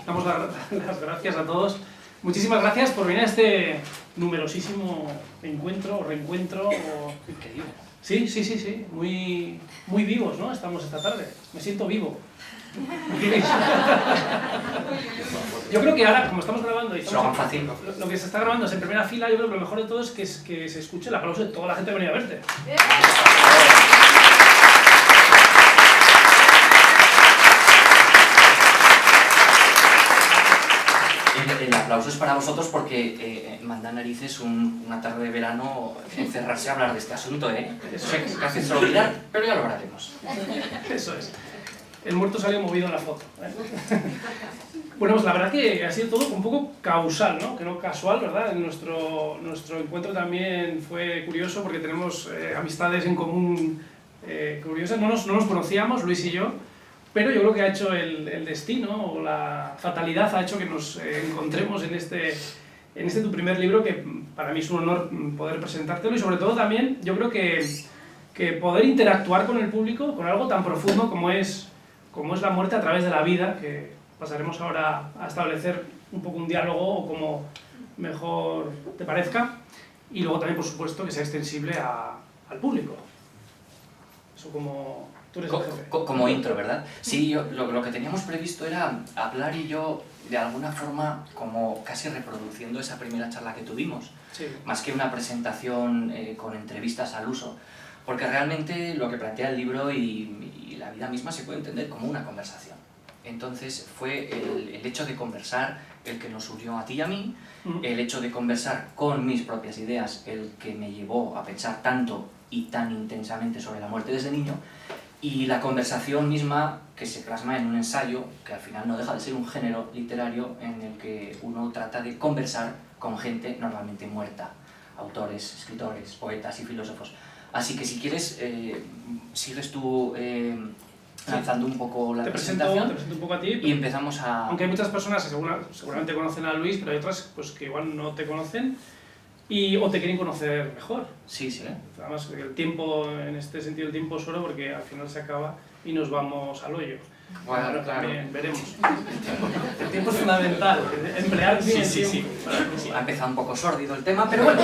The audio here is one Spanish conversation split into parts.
damos las gracias a todos. Muchísimas gracias por venir a este numerosísimo encuentro o reencuentro. Increíble. Sí. Muy vivos, ¿no? Estamos esta tarde. Me siento vivo. Yo creo que ahora, como estamos grabando, y lo que se está grabando es en primera fila, yo creo que lo mejor de todo es que se escuche el aplauso de toda la gente que ha venido a verte. El aplauso es para vosotros porque manda narices una tarde de verano encerrarse a hablar de este asunto, ¿eh? Eso es casi se olvidar, pero ya lo hablaremos. Eso es. El muerto salió movido en la foto, ¿eh? Bueno, pues la verdad que ha sido todo un poco causal, ¿no? Que no casual, ¿verdad? Nuestro encuentro también fue curioso porque tenemos amistades en común curiosas. No nos conocíamos, Luis y yo, pero yo creo que ha hecho el destino o la fatalidad ha hecho que nos encontremos en este tu primer libro, que para mí es un honor poder presentártelo, y sobre todo también yo creo que poder interactuar con el público con algo tan profundo como es la muerte a través de la vida, que pasaremos ahora a establecer un poco un diálogo o como mejor te parezca, y luego también, por supuesto, que sea extensible al público. Eso como... tú eres el jefe. Como intro, ¿verdad? Sí, lo que teníamos previsto era hablar y yo, de alguna forma, como casi reproduciendo esa primera charla que tuvimos, sí, más que una presentación con entrevistas al uso, porque realmente lo que plantea el libro y la vida misma se puede entender como una conversación. Entonces fue el hecho de conversar el que nos unió a ti y a mí, el hecho de conversar con mis propias ideas el que me llevó a pensar tanto y tan intensamente sobre la muerte desde niño, y la conversación misma que se plasma en un ensayo, que al final no deja de ser un género literario en el que uno trata de conversar con gente normalmente muerta, autores, escritores, poetas y filósofos. Así que si quieres, sigues tú lanzando un poco la presentación. Te presento un poco a ti. Y empezamos a... Aunque hay muchas personas que seguramente conocen a Luis, pero hay otras pues, que igual no te conocen o te quieren conocer mejor. Sí, sí. Además, el tiempo, en este sentido, el tiempo es oro porque al final se acaba y nos vamos al hoyo. Bueno, ahora claro. También veremos. El tiempo es fundamental, emplear bien el tiempo. Sí. Ha empezado un poco sórdido el tema, pero bueno,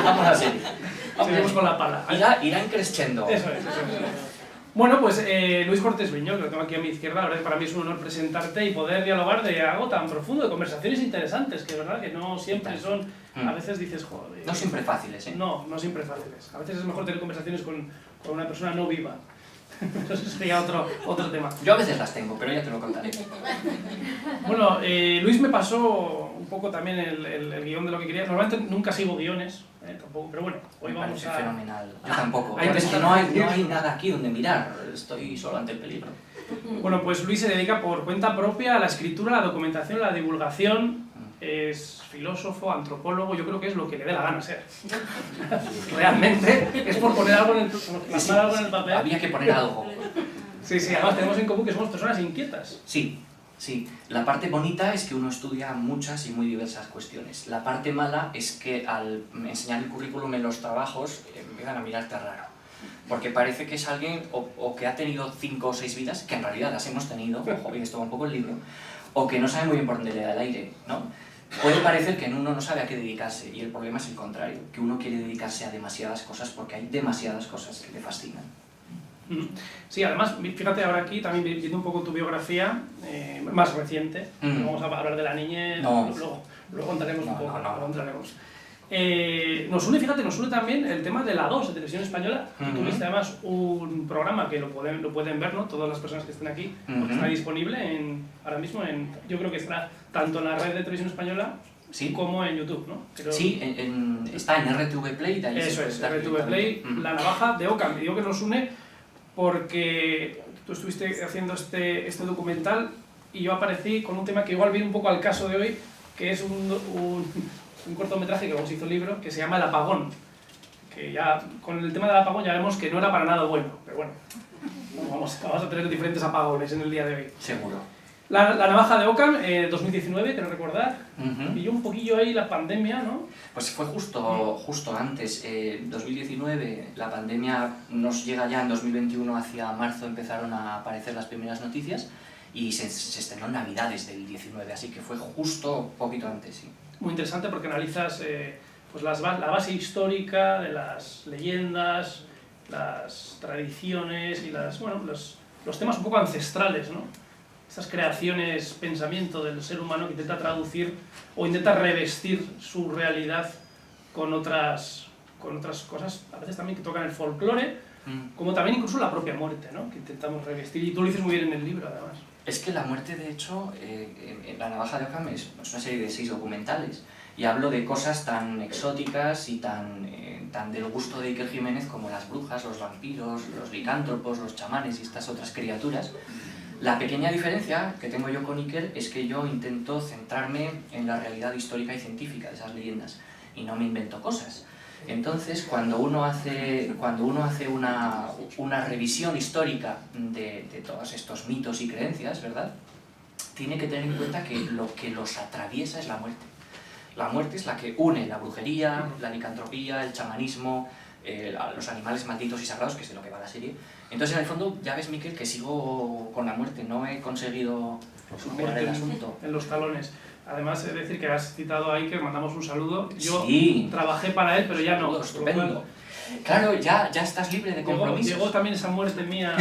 vamos a seguir. Vamos con la pala. Irán creciendo. Eso es. Bueno, pues Luis Cortés Viñó, que lo tengo aquí a mi izquierda, la verdad que para mí es un honor presentarte y poder dialogar de algo tan profundo, de conversaciones interesantes, que es verdad que no siempre son, a veces dices, joder... No siempre fáciles, ¿eh? No siempre fáciles. A veces es mejor tener conversaciones con una persona no viva. Eso sería otro tema. Yo a veces las tengo, pero ya te lo contaré. Bueno, Luis me pasó un poco también el guión de lo que quería. Normalmente nunca sigo guiones, tampoco, pero bueno, hoy vamos a... fenomenal. Yo tampoco. Es que no hay nada aquí donde mirar. Estoy solo ante el peligro. Bueno, pues Luis se dedica por cuenta propia a la escritura, a la documentación, a la divulgación. Es filósofo, antropólogo, yo creo que es lo que le dé la gana ser. Realmente es por poner algo en el papel. Había que poner algo. Sí, además tenemos en común que somos personas inquietas. Sí. La parte bonita es que uno estudia muchas y muy diversas cuestiones. La parte mala es que al enseñar el currículum en los trabajos empiezan a mirarte raro. Porque parece que es alguien o que ha tenido 5 o 6 vidas, que en realidad las hemos tenido, ojo, y esto va un poco el libro, o que no sabe muy bien por dónde le da el aire, ¿no? Puede parecer que uno no sabe a qué dedicarse, y el problema es el contrario, que uno quiere dedicarse a demasiadas cosas porque hay demasiadas cosas que le fascinan. Sí, además, fíjate ahora aquí, también viendo un poco tu biografía, más reciente, vamos a hablar de la niñez, luego contaremos un poco, luego entraremos. Nos une también el tema de la 2, de Televisión Española, y tuviste además un programa que lo pueden ver, ¿no? Todas las personas que estén aquí, porque está disponible ahora mismo, yo creo que estará tanto en la red de Televisión Española como en YouTube, ¿no? Sí, está en RTV Play, de ahí eso es, RTV Play, La Navaja de Ockham. Y digo que nos une porque tú estuviste haciendo este documental y yo aparecí con un tema que igual viene un poco al caso de hoy, que es un cortometraje que luego se hizo libro, que se llama El Apagón, que ya con el tema del apagón ya vemos que no era para nada bueno, pero bueno, vamos a tener diferentes apagones en el día de hoy. Seguro. La Navaja de Ockham, 2019, quiero recordar, pilló un poquillo ahí la pandemia, ¿no? Pues fue justo antes, 2019, la pandemia nos llega ya en 2021, hacia marzo empezaron a aparecer las primeras noticias, y se estrenó en Navidades del 19, así que fue justo poquito antes, sí. Muy interesante porque analizas pues la base histórica de las leyendas, las tradiciones y los temas un poco ancestrales, ¿no? Estas creaciones, pensamiento del ser humano que intenta traducir o intenta revestir su realidad con otras cosas, a veces también que tocan el folclore, como también incluso la propia muerte, ¿no? Que intentamos revestir, y tú lo dices muy bien en el libro, además. Es que la muerte, de hecho, en La navaja de Occam es una serie de 6 documentales, y hablo de cosas tan exóticas y tan del gusto de Iker Jiménez como las brujas, los vampiros, los licántropos, los chamanes y estas otras criaturas. La pequeña diferencia que tengo yo con Iker es que yo intento centrarme en la realidad histórica y científica de esas leyendas, y no me invento cosas. Entonces, cuando uno hace una revisión histórica de todos estos mitos y creencias, ¿verdad?, tiene que tener en cuenta que lo que los atraviesa es la muerte. La muerte es la que une la brujería, la licantropía, el chamanismo, los animales malditos y sagrados, que es de lo que va la serie. Entonces, en el fondo, ya ves, Miquel, que sigo con la muerte, no he conseguido superar el asunto. En los talones. Además, es decir que has citado a Iker, mandamos un saludo. Yo sí, trabajé para él, pero ya no. Estupendo. Claro, ya estás libre de compromisos. Llegó también esa muerte mía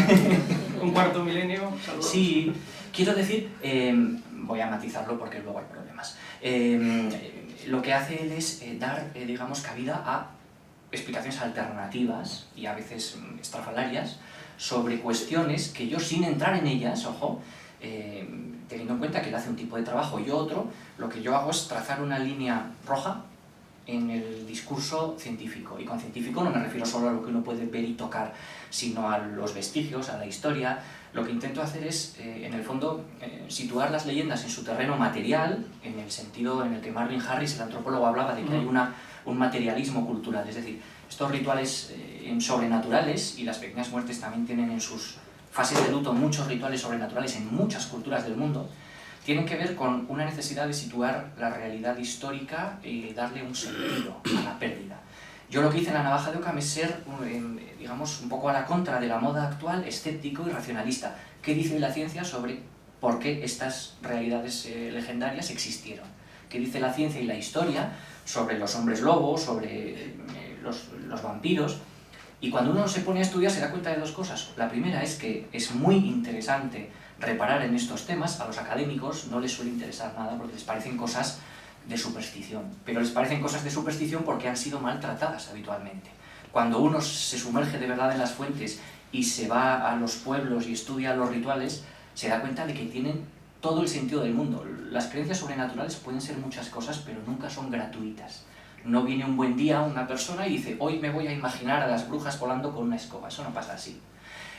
con Cuarto Milenio. Saludos. Sí, quiero decir, voy a matizarlo porque luego hay problemas. Lo que hace él es dar, digamos, cabida a explicaciones alternativas y a veces estrafalarias sobre cuestiones que yo, sin entrar en ellas, ojo, teniendo en cuenta que él hace un tipo de trabajo y yo otro, lo que yo hago es trazar una línea roja en el discurso científico. Y con científico no me refiero solo a lo que uno puede ver y tocar, sino a los vestigios, a la historia. Lo que intento hacer es, en el fondo, situar las leyendas en su terreno material, en el sentido en el que Marvin Harris, el antropólogo, hablaba de que hay un materialismo cultural. Es decir, estos rituales sobrenaturales, y las pequeñas muertes también tienen en sus fases de luto muchos rituales sobrenaturales en muchas culturas del mundo, tienen que ver con una necesidad de situar la realidad histórica y darle un sentido a la pérdida. Yo lo que hice en La navaja de Occam es ser, digamos, un poco a la contra de la moda actual, escéptico y racionalista. ¿Qué dice la ciencia sobre por qué estas realidades legendarias existieron? ¿Qué dice la ciencia y la historia sobre los hombres lobos, sobre los vampiros? Y cuando uno se pone a estudiar se da cuenta de dos cosas. La primera es que es muy interesante reparar en estos temas. A los académicos no les suele interesar nada porque les parecen cosas de superstición, pero les parecen cosas de superstición porque han sido maltratadas habitualmente. Cuando uno se sumerge de verdad en las fuentes y se va a los pueblos y estudia los rituales, se da cuenta de que tienen todo el sentido del mundo. Las creencias sobrenaturales pueden ser muchas cosas, pero nunca son gratuitas. No viene un buen día una persona y dice, hoy me voy a imaginar a las brujas volando con una escoba. Eso no pasa así.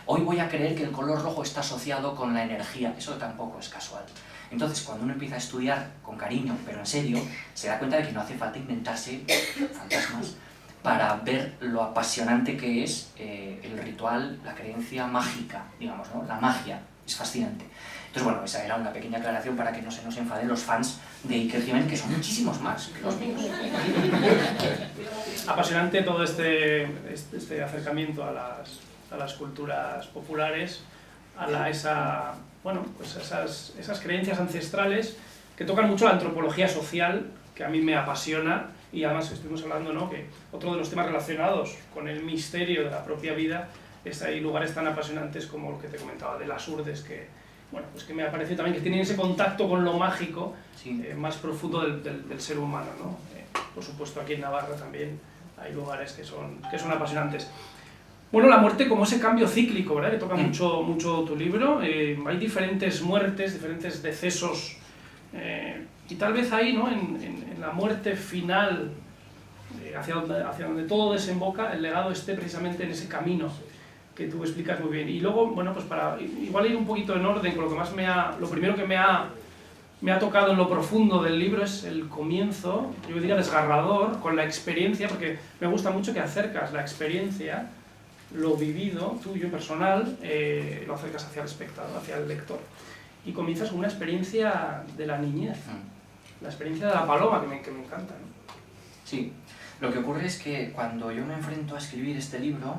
Hoy voy a creer que el color rojo está asociado con la energía. Eso tampoco es casual. Entonces, cuando uno empieza a estudiar con cariño, pero en serio, se da cuenta de que no hace falta inventarse fantasmas para ver lo apasionante que es el ritual, la creencia mágica, digamos, ¿no? La magia. Es fascinante. Entonces, bueno, esa era una pequeña aclaración para que no se nos enfaden los fans de Iker Jiménez, que son muchísimos más que los míos. Apasionante todo este acercamiento a las culturas populares, esas creencias ancestrales que tocan mucho la antropología social, que a mí me apasiona, y además estuvimos hablando, ¿no?, que otro de los temas relacionados con el misterio de la propia vida hay lugares tan apasionantes como lo que te comentaba de las Urdes, que, bueno, pues que me parece también que tienen ese contacto con lo mágico, sí, más profundo del ser humano, ¿no? Por supuesto, aquí en Navarra también hay lugares que son apasionantes. Bueno, la muerte como ese cambio cíclico, ¿verdad?, que toca mucho tu libro. Hay diferentes muertes, diferentes decesos, y tal vez ahí, ¿no?, en la muerte final, hacia donde todo desemboca, el legado esté precisamente en ese camino que tú explicas muy bien. Y luego, bueno, pues para igual ir un poquito en orden, con lo primero que me ha tocado en lo profundo del libro es el comienzo, yo diría desgarrador, con la experiencia, porque me gusta mucho que acercas la experiencia, lo vivido, tuyo, personal, lo acercas hacia el espectador, hacia el lector. Y comienzas con una experiencia de la niñez, la experiencia de la paloma, que me encanta, ¿no? Sí, lo que ocurre es que cuando yo me enfrento a escribir este libro,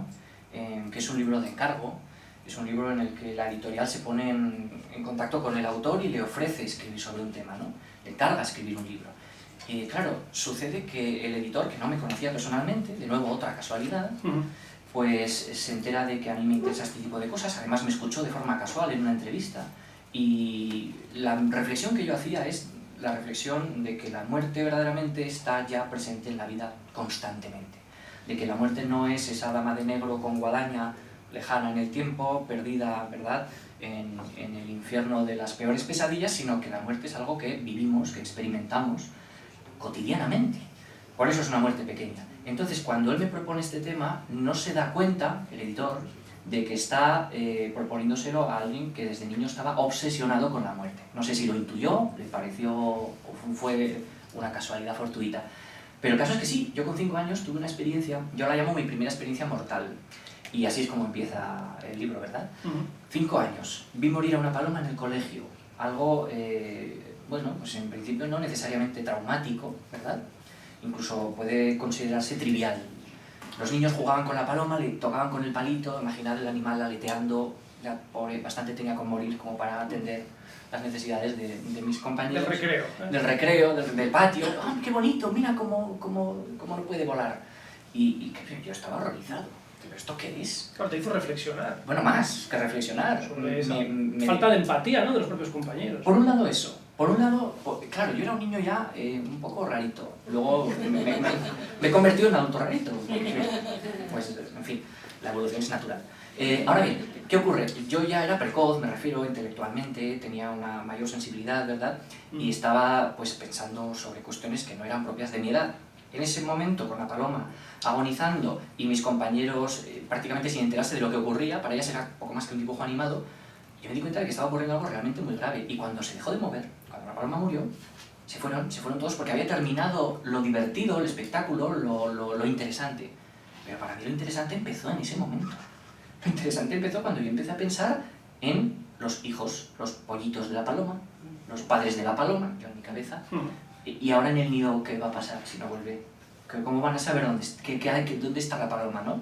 que es un libro de encargo, Es un libro en el que la editorial se pone en contacto con el autor y le ofrece escribir sobre un tema, ¿no? Le encarga escribir un libro. Y claro, sucede que el editor, que no me conocía personalmente, de nuevo otra casualidad, pues se entera de que a mí me interesa este tipo de cosas. Además me escuchó de forma casual en una entrevista. Y la reflexión que yo hacía es la reflexión de que la muerte verdaderamente está ya presente en la vida constantemente. De que la muerte no es esa dama de negro con guadaña lejana en el tiempo, perdida, ¿verdad?, en el infierno de las peores pesadillas, sino que la muerte es algo que vivimos, que experimentamos cotidianamente. Por eso es una muerte pequeña. Entonces, cuando él me propone este tema, no se da cuenta, el editor, de que está proponiéndoselo a alguien que desde niño estaba obsesionado con la muerte. No sé si lo intuyó, le pareció o fue una casualidad fortuita. Pero el caso es que sí, yo con 5 años tuve una experiencia, yo la llamo mi primera experiencia mortal. Y así es como empieza el libro, ¿verdad? 5 años. Vi morir a una paloma en el colegio. Algo, bueno, pues en principio no necesariamente traumático, ¿verdad? Incluso puede considerarse trivial. Los niños jugaban con la paloma, le tocaban con el palito, imaginad el animal aleteando, ya pobre, bastante tenía con morir como para atender las necesidades de mis compañeros. Del recreo. Del recreo, del patio. ¡Oh, qué bonito! Mira cómo no puede volar. Y yo estaba horrorizado. ¿Pero esto qué es? Claro, te hizo reflexionar. Bueno, más que reflexionar. Sobre esa falta de empatía, ¿no?, de los propios compañeros. Por un lado eso. Por un lado, claro, yo era un niño ya un poco rarito. Luego me he convertido en adulto rarito. Pues, en fin, la evolución es natural. Ahora bien, ¿qué ocurre? Yo ya era precoz, me refiero intelectualmente, tenía una mayor sensibilidad, ¿verdad? Y estaba pues pensando sobre cuestiones que no eran propias de mi edad. En ese momento, con la paloma agonizando y mis compañeros prácticamente sin enterarse de lo que ocurría, para ellas era poco más que un dibujo animado, yo me di cuenta de que estaba ocurriendo algo realmente muy grave. Y cuando se dejó de mover, cuando la paloma murió, se fueron todos porque había terminado lo divertido, el espectáculo, lo interesante. Pero para mí lo interesante empezó en ese momento. Lo interesante empezó cuando yo empecé a pensar en los hijos, los pollitos de la paloma, los padres de la paloma, yo en mi cabeza, y ahora en el nido, ¿qué va a pasar si no vuelve? ¿Cómo van a saber dónde está la paloma, no?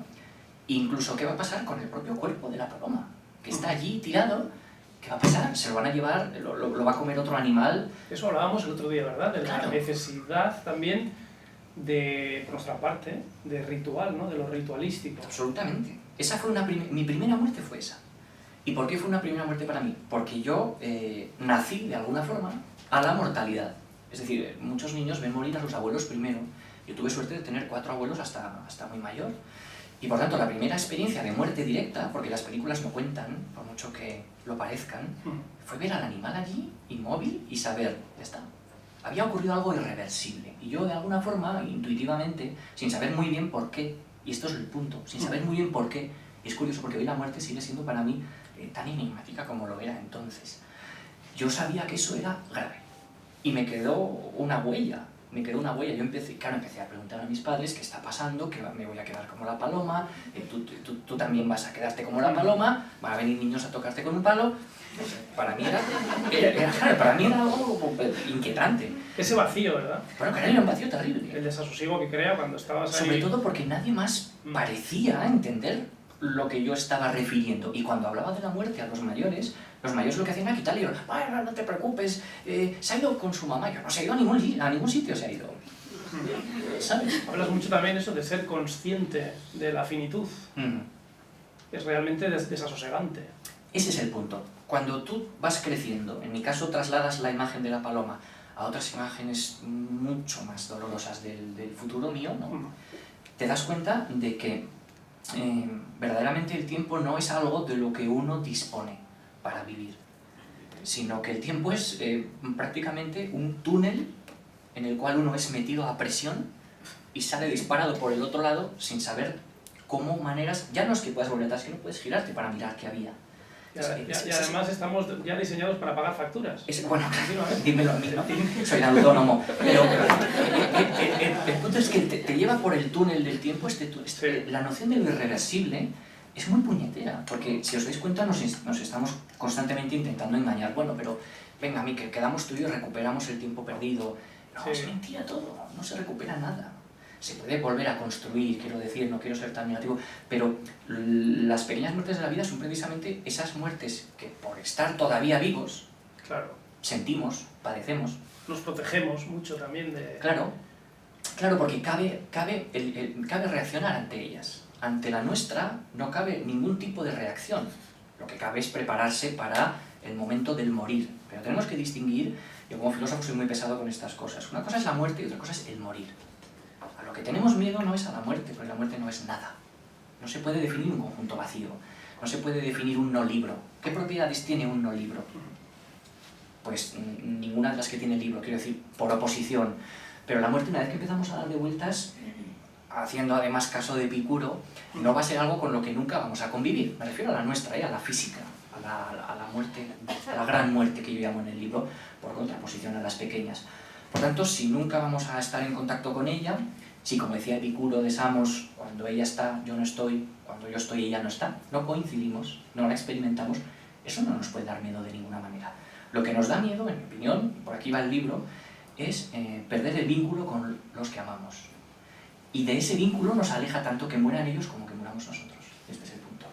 Incluso, ¿qué va a pasar con el propio cuerpo de la paloma? Que está allí tirado, ¿qué va a pasar? ¿Se lo van a llevar? ¿Lo va a comer otro animal? Eso hablábamos el otro día, ¿verdad? De Claro. la necesidad también de, por nuestra parte, de ritual, ¿no?, de lo ritualístico. Absolutamente. Esa fue mi primera muerte fue esa. ¿Y por qué fue una primera muerte para mí? Porque yo nací, de alguna forma, a la mortalidad. Es decir, muchos niños ven morir a sus abuelos primero. Yo tuve suerte de tener 4 abuelos hasta muy mayor. Y por tanto, la primera experiencia de muerte directa, porque las películas no cuentan, por mucho que lo parezcan, fue ver al animal allí, inmóvil, y saber, ya está. Había ocurrido algo irreversible. Y yo, de alguna forma, intuitivamente, sin saber muy bien por qué, y esto es el punto, sin saber muy bien por qué, y es curioso porque hoy la muerte sigue siendo para mí tan enigmática como lo era entonces. Yo sabía que eso era grave. Y me quedó una huella. Yo empecé a preguntar a mis padres qué está pasando, que me voy a quedar como la paloma, tú también vas a quedarte como la paloma, van a venir niños a tocarte con un palo. Para mí era algo inquietante. Ese vacío, ¿verdad? Bueno, claro, era un vacío terrible. El desasosiego que crea cuando estabas ahí. Sobre todo porque nadie más parecía entender lo que yo estaba refiriendo. Y cuando hablaba de la muerte a los mayores lo que hacían era quitarle, bueno, no te preocupes, se ha ido con su mamá. Yo no se ha ido a ningún sitio, se ha ido. ¿Sabes? Hablas mucho también eso de ser consciente de la finitud. Es realmente desasosegante. Ese es el punto. Cuando tú vas creciendo, en mi caso trasladas la imagen de la paloma a otras imágenes mucho más dolorosas del futuro mío, ¿no? Te das cuenta de que verdaderamente el tiempo no es algo de lo que uno dispone para vivir, sino que el tiempo es prácticamente un túnel en el cual uno es metido a presión y sale disparado por el otro lado sin saber cómo maneras, ya no es que puedas volver atrás, que no puedes girarte para mirar qué había. Y además estamos ya diseñados para pagar facturas. Bueno, dímelo a mí, ¿no? Soy un autónomo. Pero el punto es que te lleva por el túnel del tiempo. La noción de lo irreversible es muy puñetera, porque si os dais cuenta nos estamos constantemente intentando engañar. Bueno, pero venga, a mí que quedamos tú y yo, recuperamos el tiempo perdido. No, es mentira todo, no se recupera nada. se puede volver a construir, quiero decir, no quiero ser tan negativo, pero las pequeñas muertes de la vida son precisamente esas muertes que por estar todavía vivos, Claro. sentimos, padecemos. Nos protegemos mucho también de... Claro, porque cabe reaccionar ante ellas. Ante la nuestra no cabe ningún tipo de reacción. Lo que cabe es prepararse para el momento del morir. Pero tenemos que distinguir, yo como filósofo soy muy pesado con estas cosas. Una cosa es la muerte y otra cosa es el morir. A lo que tenemos miedo no es a la muerte, porque la muerte no es nada. No se puede definir un conjunto vacío, no se puede definir un no libro. ¿Qué propiedades tiene un no libro? Pues ninguna de las que tiene el libro, quiero decir, por oposición. Pero la muerte, una vez que empezamos a darle vueltas, haciendo además caso de Epicuro, no va a ser algo con lo que nunca vamos a convivir. Me refiero a la nuestra, a la física, a la muerte, a la gran muerte que yo llamo en el libro, por contraposición a las pequeñas. Por tanto, si nunca vamos a estar en contacto con ella, si como decía Epicuro de Samos, cuando ella está, yo no estoy, cuando yo estoy, ella no está, no coincidimos, no la experimentamos, eso no nos puede dar miedo de ninguna manera. Lo que nos da miedo, en mi opinión, por aquí va el libro, es perder el vínculo con los que amamos. Y de ese vínculo nos aleja tanto que mueran ellos como que muramos nosotros. Este es el punto.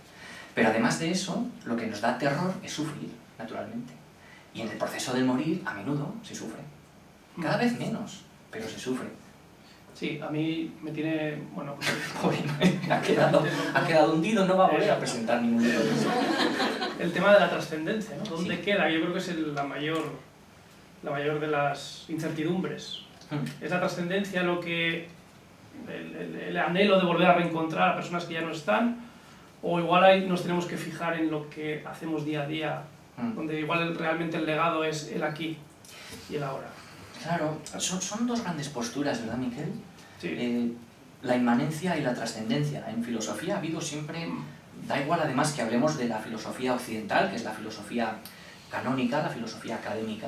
Pero además de eso, lo que nos da terror es sufrir, naturalmente. Y en el proceso del morir, a menudo, se sufre. Cada vez menos, pero se sufre. Sí, a mí me tiene... Bueno, pues, ha quedado hundido, no va a volver a presentar ningún libro. El tema de la trascendencia, ¿no? ¿Dónde Sí. queda? Yo creo que es la mayor de las incertidumbres. Es la trascendencia lo que... El anhelo de volver a reencontrar a personas que ya no están, o igual ahí nos tenemos que fijar en lo que hacemos día a día, donde igual realmente el legado es el aquí y el ahora. Claro, son dos grandes posturas, ¿verdad, Miquel? Sí. La inmanencia y la trascendencia. En filosofía ha habido siempre, da igual además que hablemos de la filosofía occidental, que es la filosofía canónica, la filosofía académica,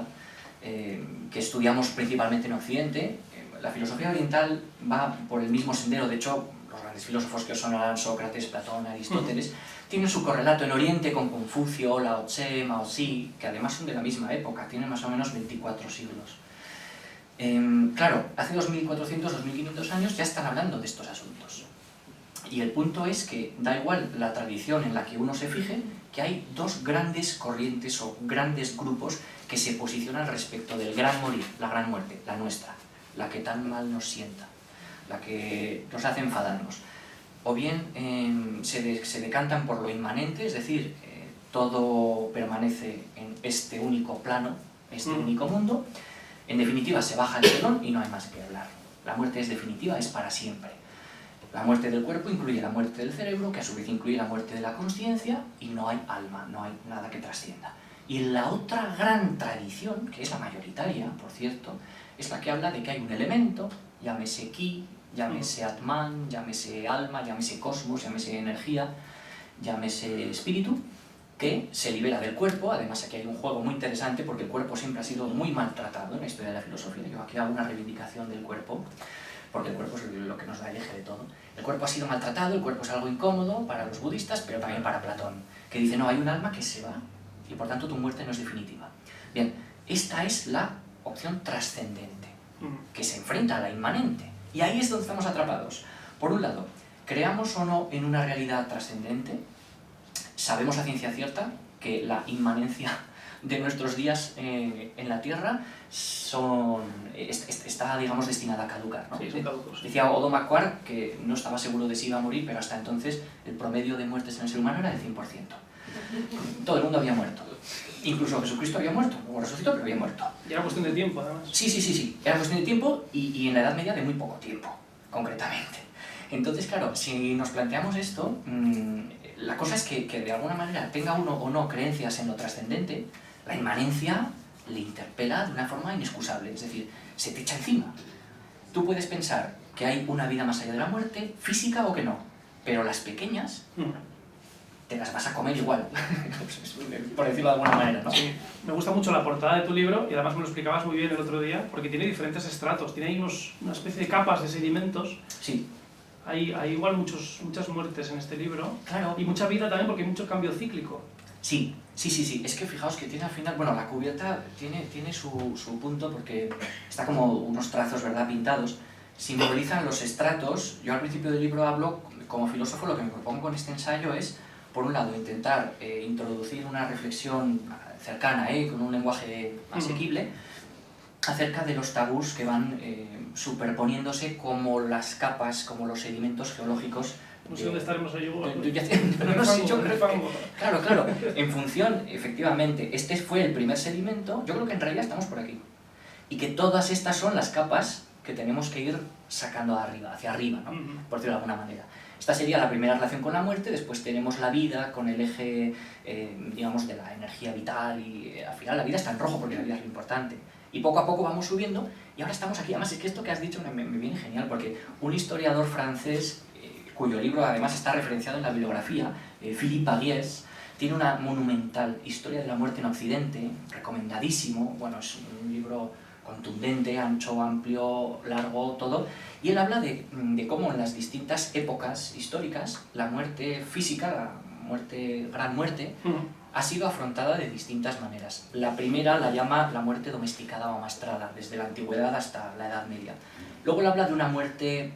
que estudiamos principalmente en Occidente. La filosofía oriental va por el mismo sendero, de hecho, los grandes filósofos que son Sócrates, Platón, Aristóteles, tienen su correlato en Oriente con Confucio, Lao Tse, Mao Tse, que además son de la misma época, tienen más o menos 24 siglos. Claro, hace 2400, 2500 años ya están hablando de estos asuntos. Y el punto es que da igual la tradición en la que uno se fije, que hay dos grandes corrientes o grandes grupos que se posicionan respecto del gran morir, la gran muerte, la nuestra, la que tan mal nos sienta, la que nos hace enfadarnos. O bien se decantan por lo inmanente, es decir, todo permanece en este único plano, este único mundo. En definitiva, se baja el telón y no hay más que hablar. La muerte es definitiva, es para siempre. La muerte del cuerpo incluye la muerte del cerebro, que a su vez incluye la muerte de la consciencia, y no hay alma, no hay nada que trascienda. Y la otra gran tradición, que es la mayoritaria, por cierto, es la que habla de que hay un elemento, llámese ki, llámese atman, llámese alma, llámese cosmos, llámese energía, llámese espíritu, que se libera del cuerpo. Además aquí hay un juego muy interesante porque el cuerpo siempre ha sido muy maltratado en la historia de la filosofía. Yo aquí hago una reivindicación del cuerpo, porque el cuerpo es lo que nos da el eje de todo. El cuerpo ha sido maltratado, el cuerpo es algo incómodo para los budistas, pero también para Platón, que dice, no, hay un alma que se va y por tanto tu muerte no es definitiva. Bien, esta es la opción trascendente, que se enfrenta a la inmanente. Y ahí es donde estamos atrapados. Por un lado, creamos o no en una realidad trascendente, sabemos a ciencia cierta que la inmanencia de nuestros días en la Tierra está, digamos, destinada a caducar, ¿no? Sí, son caducos. Decía Odo Macquart que no estaba seguro de si iba a morir, pero hasta entonces el promedio de muertes en el ser humano era del 100%. Todo el mundo había muerto. Incluso Jesucristo había muerto, luego resucitó, pero había muerto. Y era cuestión de tiempo, además. Sí. Era cuestión de tiempo y en la Edad Media de muy poco tiempo, concretamente. Entonces, claro, si nos planteamos esto, la cosa es que de alguna manera, tenga uno o no creencias en lo trascendente, la inmanencia le interpela de una forma inexcusable, es decir, se te echa encima. Tú puedes pensar que hay una vida más allá de la muerte, física o que no, pero las pequeñas te las vas a comer igual, por decirlo de alguna manera, ¿no? Sí, me gusta mucho la portada de tu libro y además me lo explicabas muy bien el otro día, porque tiene diferentes estratos, tiene ahí una especie de capas de sedimentos. Sí. Hay igual muchas muertes en este libro. Claro. Y mucha vida también porque hay mucho cambio cíclico. Sí. Es que fijaos que tiene al final, bueno, la cubierta tiene su punto porque está como unos trazos, ¿verdad?, pintados. simbolizan los estratos. Yo al principio del libro hablo, como filósofo, lo que me propongo con este ensayo es, por un lado, intentar introducir una reflexión cercana, con un lenguaje asequible, acerca de los tabús que van superponiéndose como las capas, como los sedimentos geológicos. No sé dónde estaremos hoy. No sé, yo creo que... Claro, en función, efectivamente, este fue el primer sedimento, yo creo que en realidad estamos por aquí. Y que todas estas son las capas que tenemos que ir sacando hacia arriba, ¿no? Por decirlo de alguna manera. Esta sería la primera relación con la muerte, después tenemos la vida con el eje, digamos, de la energía vital y al final la vida está en rojo porque la vida es lo importante. Y poco a poco vamos subiendo y ahora estamos aquí. Además es que esto que has dicho me viene genial porque un historiador francés, cuyo libro además está referenciado en la bibliografía, Philippe Aguies, tiene una monumental Historia de la muerte en Occidente, recomendadísimo, bueno, es un libro contundente, ancho, amplio, largo, todo, y él habla de cómo en las distintas épocas históricas la muerte física, la muerte, gran muerte, ha sido afrontada de distintas maneras. La primera la llama la muerte domesticada o amastrada, desde la antigüedad hasta la Edad Media. Luego él habla de una muerte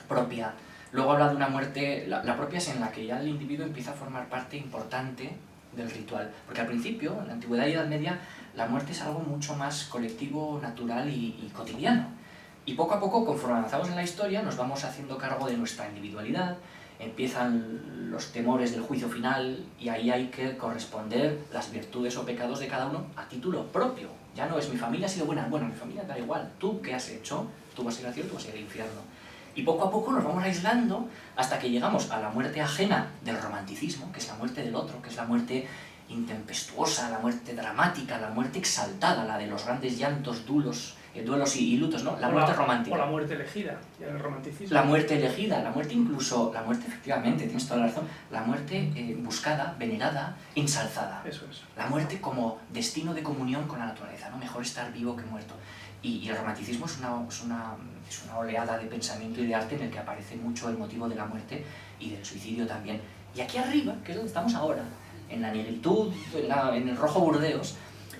propia. Luego habla de una muerte, la propia es en la que ya el individuo empieza a formar parte importante del ritual. Porque al principio, en la antigüedad y Edad Media, la muerte es algo mucho más colectivo, natural y cotidiano. Y poco a poco, conforme avanzamos en la historia, nos vamos haciendo cargo de nuestra individualidad, empiezan los temores del juicio final y ahí hay que corresponder las virtudes o pecados de cada uno a título propio. Ya no es mi familia ha sido buena, bueno, mi familia da igual, tú qué has hecho, tú vas a ir al cielo, tú vas a ir al infierno. Y poco a poco nos vamos aislando hasta que llegamos a la muerte ajena del romanticismo, que es la muerte del otro, que es la muerte intempestuosa, la muerte dramática, la muerte exaltada, la de los grandes llantos, duelos y lutos, ¿no? La muerte romántica. O la muerte elegida, ya el romanticismo. La muerte elegida, la muerte incluso, la muerte efectivamente, tienes toda la razón, la muerte buscada, venerada, ensalzada. Eso es. La muerte como destino de comunión con la naturaleza, ¿no? Mejor estar vivo que muerto. Y el romanticismo es una oleada de pensamiento y de arte en el que aparece mucho el motivo de la muerte y del suicidio también. Y aquí arriba, que es donde estamos ahora, en la negritud, en el rojo Burdeos,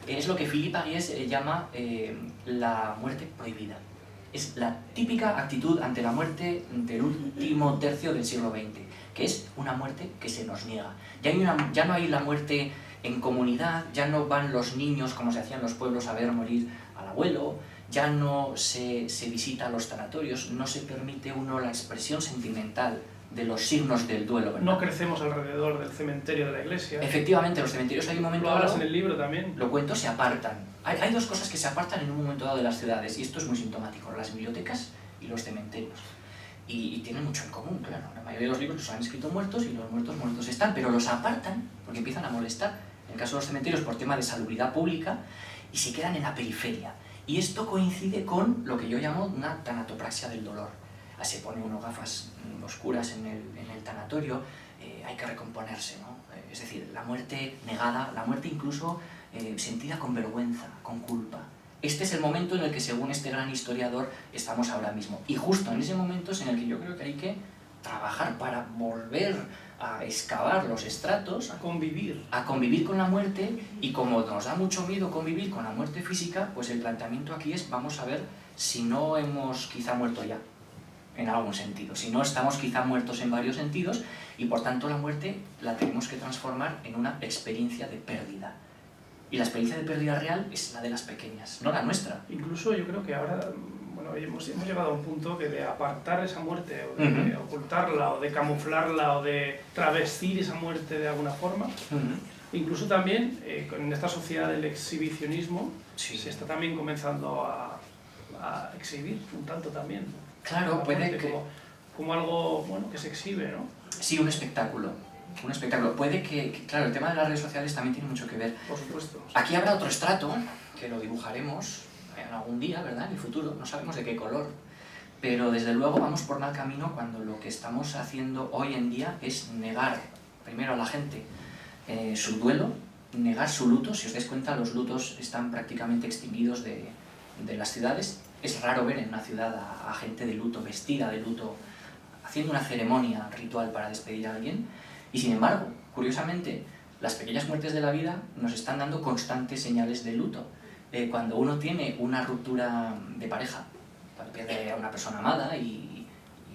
es lo que Philippe Aguies llama la muerte prohibida. Es la típica actitud ante la muerte del último tercio del siglo XX, que es una muerte que se nos niega. Ya no hay la muerte en comunidad, ya no van los niños, como se hacía en los pueblos, a ver morir al abuelo, ya no se visita a los tanatorios, no se permite uno la expresión sentimental de los signos del duelo, ¿verdad? No crecemos alrededor del cementerio de la iglesia. Efectivamente, los cementerios hay un momento Lo hablas dado, en el libro también. lo cuento, se apartan. Hay dos cosas que se apartan en un momento dado de las ciudades, y esto es muy sintomático, las bibliotecas y los cementerios. Y tienen mucho en común, claro. La mayoría de los libros los han escrito muertos y los muertos están, pero los apartan porque empiezan a molestar. En el caso de los cementerios por tema de salubridad pública, y se quedan en la periferia. Y esto coincide con lo que yo llamo una tanatopraxia del dolor. Se pone uno gafas oscuras en el tanatorio, hay que recomponerse, ¿no? Es decir, la muerte negada, la muerte incluso sentida con vergüenza, con culpa. Este es el momento en el que, según este gran historiador, estamos ahora mismo. Y justo en ese momento es en el que yo creo que hay que trabajar para volver a excavar los estratos, A convivir con la muerte, y como nos da mucho miedo convivir con la muerte física, pues el planteamiento aquí es, vamos a ver si no hemos quizá muerto ya, en algún sentido, si no estamos quizá muertos en varios sentidos, y por tanto la muerte la tenemos que transformar en una experiencia de pérdida. Y la experiencia de pérdida real es la de las pequeñas, no la nuestra. Incluso yo creo que ahora hemos llegado a un punto que de apartar esa muerte, o de ocultarla, o de camuflarla, o de travestir esa muerte de alguna forma. Incluso también, en esta sociedad del exhibicionismo, Sí. se está también comenzando a exhibir un tanto también, ¿no? Claro, puede que... Como algo, bueno, que se exhibe, ¿no? Sí, un espectáculo. Un espectáculo. Puede que, claro, el tema de las redes sociales también tiene mucho que ver. Por supuesto. Aquí habrá otro estrato, que lo dibujaremos en algún día, ¿verdad? En el futuro, no sabemos de qué color. Pero desde luego vamos por mal camino cuando lo que estamos haciendo hoy en día es negar, primero a la gente, su duelo, negar su luto. Si os dais cuenta, los lutos están prácticamente extinguidos de las ciudades. Es raro ver en una ciudad a gente de luto, vestida de luto, haciendo una ceremonia ritual para despedir a alguien. Y sin embargo, curiosamente, las pequeñas muertes de la vida nos están dando constantes señales de luto. Cuando uno tiene una ruptura de pareja, cuando pierde a una persona amada y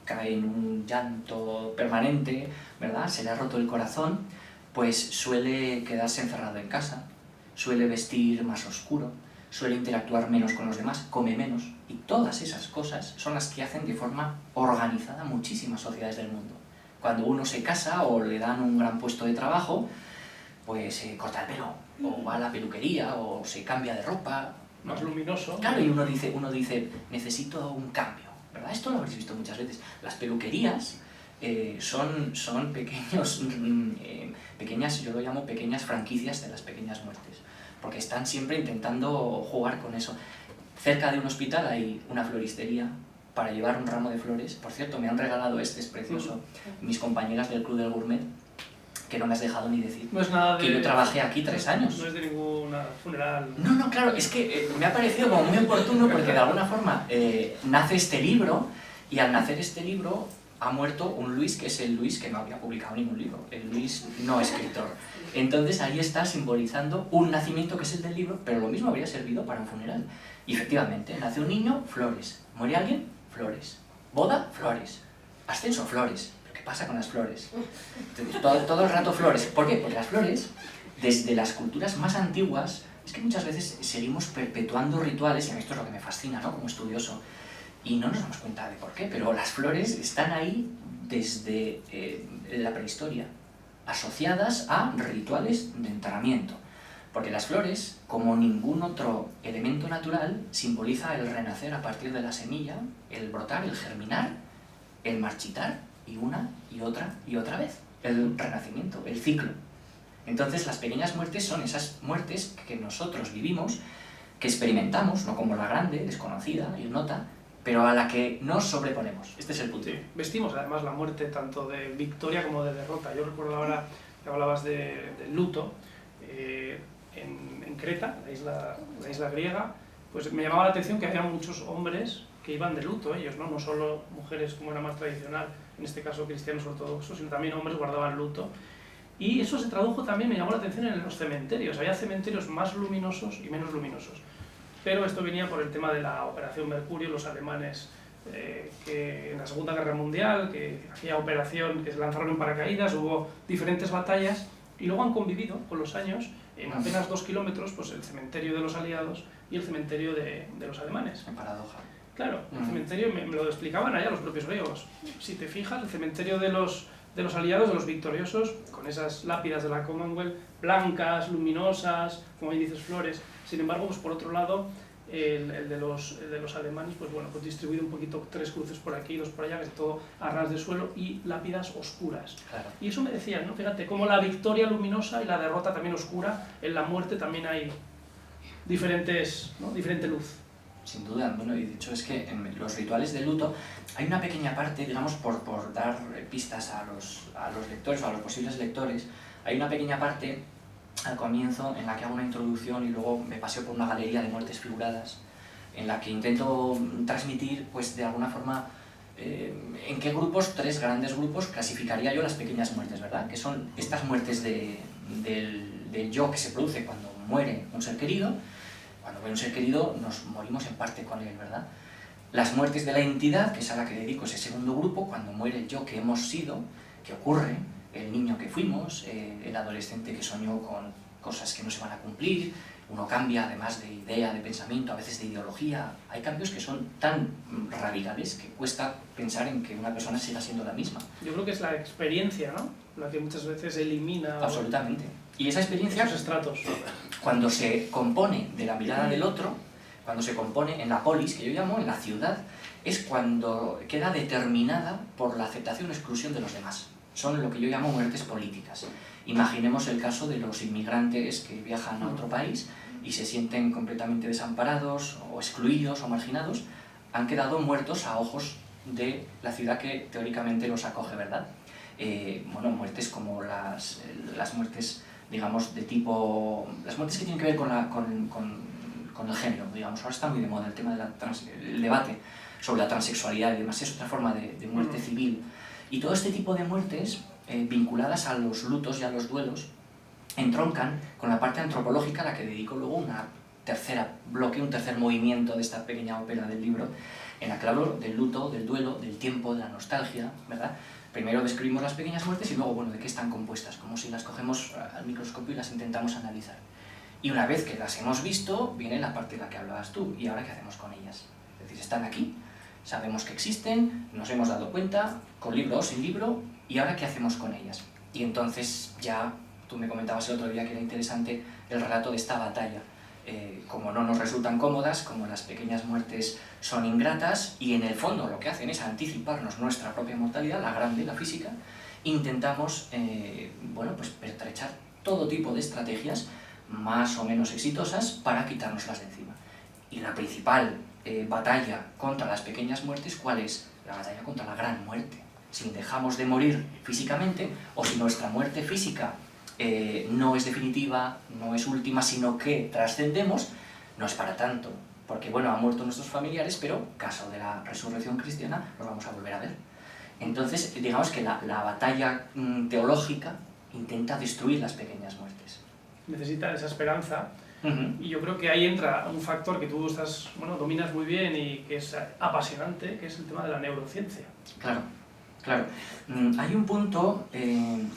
cae en un llanto permanente, ¿verdad? Se le ha roto el corazón, pues suele quedarse encerrado en casa, suele vestir más oscuro, suele interactuar menos con los demás, come menos, y todas esas cosas son las que hacen de forma organizada muchísimas sociedades del mundo. Cuando uno se casa o le dan un gran puesto de trabajo, pues se corta el pelo, o va a la peluquería, o se cambia de ropa. Más luminoso. Claro, y uno dice, necesito un cambio, ¿verdad? Esto lo habréis visto muchas veces. Las peluquerías son pequeñas, yo lo llamo pequeñas franquicias de las pequeñas muertes, porque están siempre intentando jugar con eso. Cerca de un hospital hay una floristería para llevar un ramo de flores. Por cierto, me han regalado es precioso, mis compañeras del Club del Gourmet, que no me has dejado ni decir. No es nada de... Que yo trabajé aquí 3 años. No es de ningún funeral. No, claro, es que me ha parecido como muy oportuno porque de alguna forma nace este libro, y al nacer este libro ha muerto un Luis, que es el Luis que no había publicado ningún libro, el Luis no escritor. Entonces ahí está simbolizando un nacimiento que es el del libro, pero lo mismo habría servido para un funeral. Y efectivamente, nace un niño, flores. Muere alguien, flores. Boda, flores. Ascenso, flores. ¿Pero qué pasa con las flores? Entonces, todo el rato flores. ¿Por qué? Porque las flores, desde las culturas más antiguas, es que muchas veces seguimos perpetuando rituales, y a mí esto es lo que me fascina, ¿no?, como estudioso, y no nos damos cuenta de por qué, pero las flores están ahí desde la prehistoria, asociadas a rituales de enterramiento. Porque las flores, como ningún otro elemento natural, simboliza el renacer a partir de la semilla, el brotar, el germinar, el marchitar, y una y otra vez, el renacimiento, el ciclo. Entonces las pequeñas muertes son esas muertes que nosotros vivimos, que experimentamos, no como la grande, desconocida, ignota, pero a la que nos sobreponemos. Este es el punto. Sí, vestimos además la muerte tanto de victoria como de derrota. Yo recuerdo ahora que hablabas del luto, en Creta, la isla griega, pues me llamaba la atención que había muchos hombres que iban de luto, ellos, ¿no? No solo mujeres como era más tradicional, en este caso cristianos ortodoxos, sino también hombres guardaban luto. Y eso se tradujo también, me llamó la atención, en los cementerios. Había cementerios más luminosos y menos luminosos. Pero esto venía por el tema de la Operación Mercurio, los alemanes que en la Segunda Guerra Mundial, que aquella operación que se lanzaron en paracaídas, hubo diferentes batallas, y luego han convivido con los años, en apenas 2 kilómetros, pues el cementerio de los aliados y el cementerio de los alemanes. En paradoja. Claro, el cementerio me lo explicaban allá los propios griegos. Si te fijas, el cementerio de los aliados, de los victoriosos, con esas lápidas de la Commonwealth, blancas, luminosas, como ahí dices, flores. Sin embargo, pues por otro lado, el de los alemanes, pues bueno, pues distribuido un poquito, 3 cruces por aquí, 2 por allá, que es todo a ras de suelo, y lápidas oscuras. Claro. Y eso me decían, ¿no? Fíjate, como la victoria luminosa y la derrota también oscura, en la muerte también hay diferente luz. Sin duda, bueno, y de hecho es que en los rituales de luto hay una pequeña parte, digamos, por dar pistas a los lectores o a los posibles lectores, hay una pequeña parte al comienzo en la que hago una introducción y luego me paseo por una galería de muertes figuradas en la que intento transmitir, pues de alguna forma, en qué grupos, 3 grandes grupos, clasificaría yo las pequeñas muertes, ¿verdad? Que son estas muertes del yo que se produce cuando muere un ser querido. Cuando muere un ser querido nos morimos en parte con él, ¿verdad? Las muertes de la entidad, que es a la que dedico ese segundo grupo, cuando muere el yo que hemos sido, que ocurre, el niño que fuimos, el adolescente que soñó con cosas que no se van a cumplir, uno cambia además de idea, de pensamiento, a veces de ideología. Hay cambios que son tan radicales que cuesta pensar en que una persona siga siendo la misma. Yo creo que es la experiencia, ¿no?, la que muchas veces elimina... Absolutamente. Y esa experiencia, esos estratos, cuando se compone de la mirada del otro, cuando se compone en la polis, que yo llamo, en la ciudad, es cuando queda determinada por la aceptación o exclusión de los demás. Son lo que yo llamo muertes políticas. Imaginemos el caso de los inmigrantes que viajan a otro país y se sienten completamente desamparados o excluidos o marginados, han quedado muertos a ojos de la ciudad que teóricamente los acoge, ¿verdad? Bueno, muertes como las muertes, digamos, de tipo... las muertes que tienen que ver con el género, digamos. Ahora está muy de moda el tema del debate sobre la transexualidad y demás, es otra forma de muerte civil. Y todo este tipo de muertes, vinculadas a los lutos y a los duelos, entroncan con la parte antropológica a la que dedico luego tercer bloque, un tercer movimiento de esta pequeña ópera del libro, en la que hablo del luto, del duelo, del tiempo, de la nostalgia, ¿verdad? Primero describimos las pequeñas muertes y luego, bueno, de qué están compuestas, como si las cogemos al microscopio y las intentamos analizar. Y una vez que las hemos visto, viene la parte de la que hablabas tú, ¿y ahora qué hacemos con ellas? Es decir, están aquí, sabemos que existen, nos hemos dado cuenta, con libro o sin libro, ¿y ahora qué hacemos con ellas? Y entonces ya, tú me comentabas el otro día que era interesante el relato de esta batalla. Como no nos resultan cómodas, como las pequeñas muertes son ingratas, y en el fondo lo que hacen es anticiparnos nuestra propia mortalidad, la grande, la física, intentamos bueno, pues pertrechar todo tipo de estrategias más o menos exitosas para quitárnoslas de encima. Y la principal batalla contra las pequeñas muertes, ¿cuál es? La batalla contra la gran muerte. Si dejamos de morir físicamente, o si nuestra muerte física no es definitiva, no es última, sino que trascendemos, no es para tanto, porque bueno, han muerto nuestros familiares, pero caso de la resurrección cristiana, los vamos a volver a ver. Entonces, digamos que la batalla teológica intenta destruir las pequeñas muertes. Necesita esa esperanza, y yo creo que ahí entra un factor que tú dominas muy bien y que es apasionante, que es el tema de la neurociencia. Claro. Claro, hay un punto,